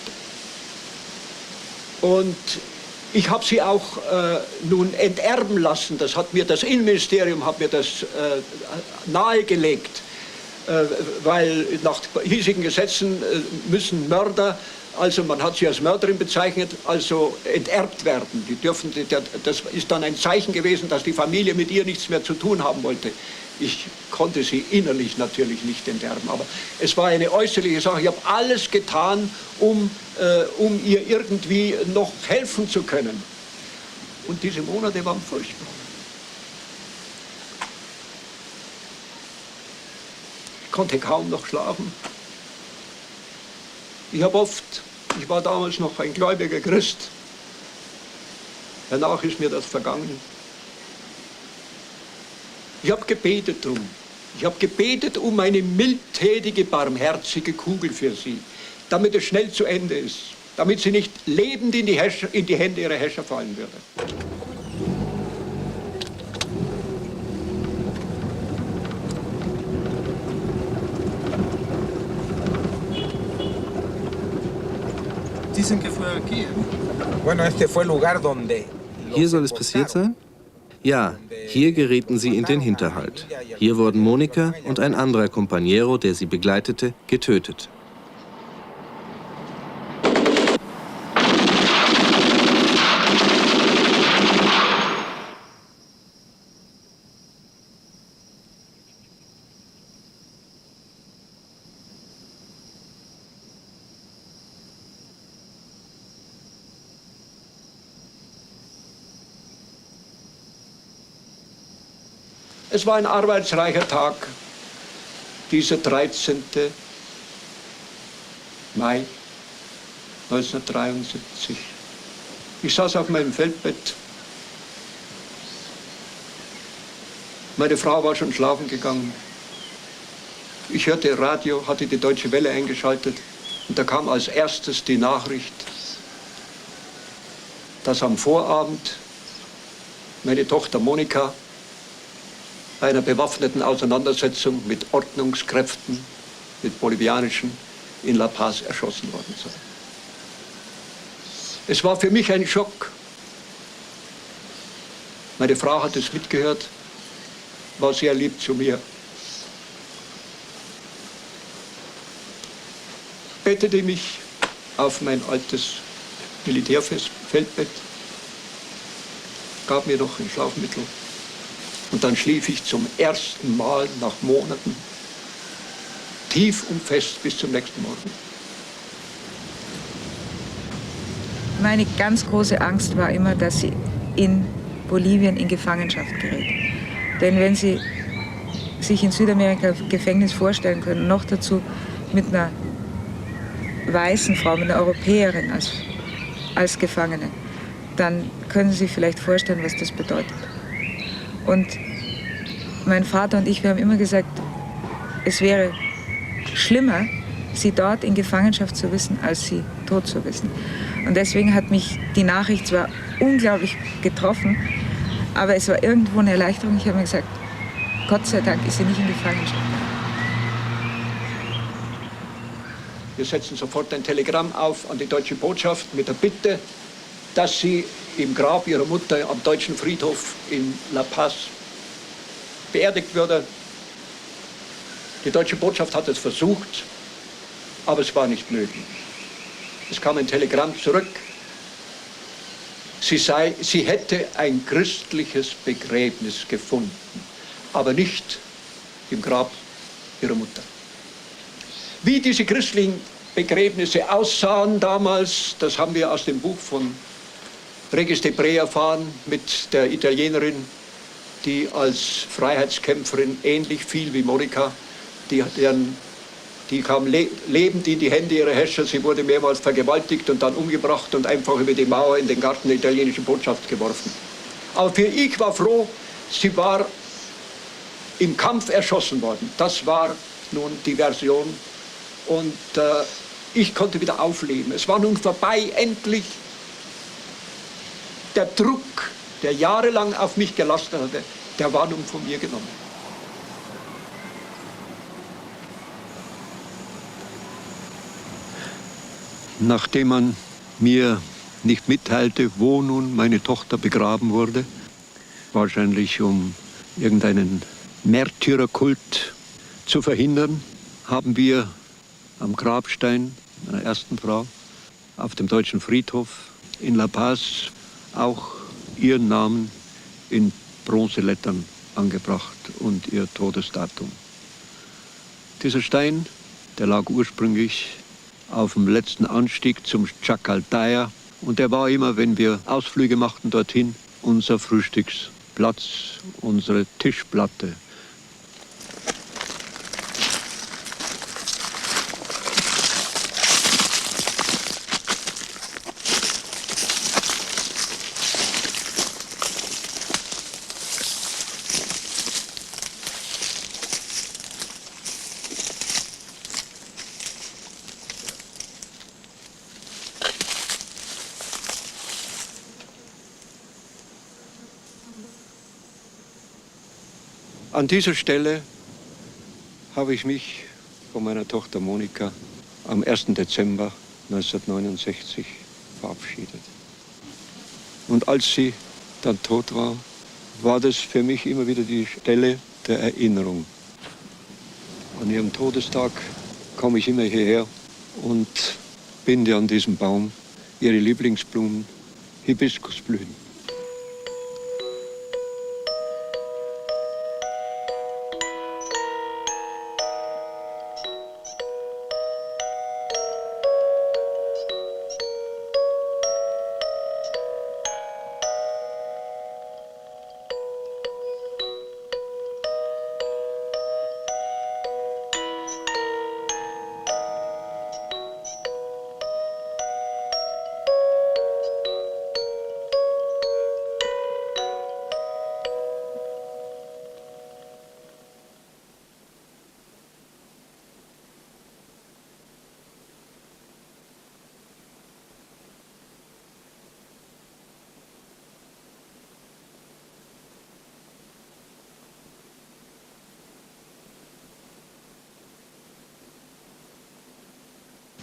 Und ich habe sie auch nun enterben lassen. Das hat mir das Innenministerium nahegelegt, weil nach hiesigen Gesetzen müssen Mörder, also man hat sie als Mörderin bezeichnet, also enterbt werden. Das ist dann ein Zeichen gewesen, dass die Familie mit ihr nichts mehr zu tun haben wollte. Ich konnte sie innerlich natürlich nicht enterben, aber es war eine äußerliche Sache. Ich habe alles getan, um ihr irgendwie noch helfen zu können. Und diese Monate waren furchtbar. Ich konnte kaum noch schlafen. Ich war damals noch ein gläubiger Christ. Danach ist mir das vergangen. Ich habe gebetet drum. Ich habe gebetet um eine mildtätige, barmherzige Kugel für sie, damit es schnell zu Ende ist, damit sie nicht lebend in die Hände ihrer Herrscher fallen würde. Dicen que fue aquí. Bueno, este fue el lugar donde Hier soll es passiert sein? Ja, hier gerieten sie in den Hinterhalt. Hier wurden Monika und ein anderer Compañero, der sie begleitete, getötet. Es war ein arbeitsreicher Tag, dieser 13. Mai 1973. Ich saß auf meinem Feldbett. Meine Frau war schon schlafen gegangen. Ich hörte Radio, hatte die Deutsche Welle eingeschaltet und da kam als erstes die Nachricht, dass am Vorabend meine Tochter Monika bei einer bewaffneten Auseinandersetzung mit Ordnungskräften, mit bolivianischen, in La Paz erschossen worden sei. Es war für mich ein Schock. Meine Frau hat es mitgehört, war sehr lieb zu mir. Bettete mich auf mein altes Militärfeldbett, gab mir noch ein Schlafmittel und dann schlief ich zum ersten Mal nach Monaten tief und fest bis zum nächsten Morgen. Meine ganz große Angst war immer, dass sie in Bolivien in Gefangenschaft gerät. Denn wenn Sie sich in Südamerika Gefängnis vorstellen können, noch dazu mit einer weißen Frau, mit einer Europäerin als Gefangene, dann können Sie sich vielleicht vorstellen, was das bedeutet. Und mein Vater und ich, wir haben immer gesagt, es wäre schlimmer, sie dort in Gefangenschaft zu wissen, als sie tot zu wissen. Und deswegen hat mich die Nachricht zwar unglaublich getroffen, aber es war irgendwo eine Erleichterung. Ich habe mir gesagt, Gott sei Dank ist sie nicht in Gefangenschaft. Wir setzen sofort ein Telegramm auf an die deutsche Botschaft mit der Bitte, dass sie im Grab ihrer Mutter am deutschen Friedhof in La Paz beerdigt würde. Die deutsche Botschaft hat es versucht, aber es war nicht möglich. Es kam ein Telegramm zurück. Sie hätte ein christliches Begräbnis gefunden, aber nicht im Grab ihrer Mutter. Wie diese christlichen Begräbnisse aussahen damals, das haben wir aus dem Buch von Regis Debray erfahren, mit der Italienerin, die als Freiheitskämpferin ähnlich fiel wie Monika. Die kam lebend in die Hände ihrer Herrscher. Sie wurde mehrmals vergewaltigt und dann umgebracht und einfach über die Mauer in den Garten der italienischen Botschaft geworfen. Aber für ich war froh, sie war im Kampf erschossen worden. Das war nun die Version. Und ich konnte wieder aufleben. Es war nun vorbei, endlich. Der Druck, der jahrelang auf mich gelastet hatte, der war nun von mir genommen. Nachdem man mir nicht mitteilte, wo nun meine Tochter begraben wurde, wahrscheinlich um irgendeinen Märtyrerkult zu verhindern, haben wir am Grabstein meiner ersten Frau auf dem deutschen Friedhof in La Paz auch ihren Namen in Bronzelettern angebracht und ihr Todesdatum. Dieser Stein, der lag ursprünglich auf dem letzten Anstieg zum Chacaltaya und der war immer, wenn wir Ausflüge machten dorthin, unser Frühstücksplatz, unsere Tischplatte. An dieser Stelle habe ich mich von meiner Tochter Monika am 1. Dezember 1969 verabschiedet. Und als sie dann tot war, war das für mich immer wieder die Stelle der Erinnerung. An ihrem Todestag komme ich immer hierher und binde an diesem Baum ihre Lieblingsblumen, Hibiskusblüten.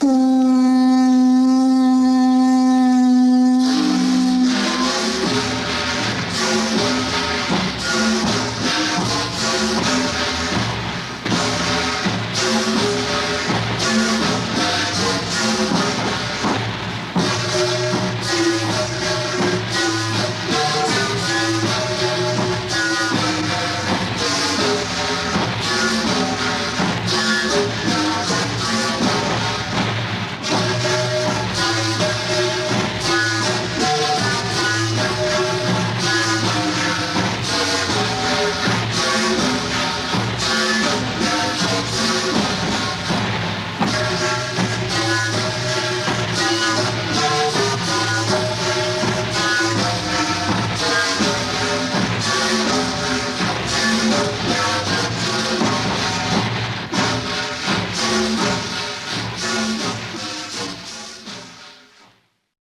Thank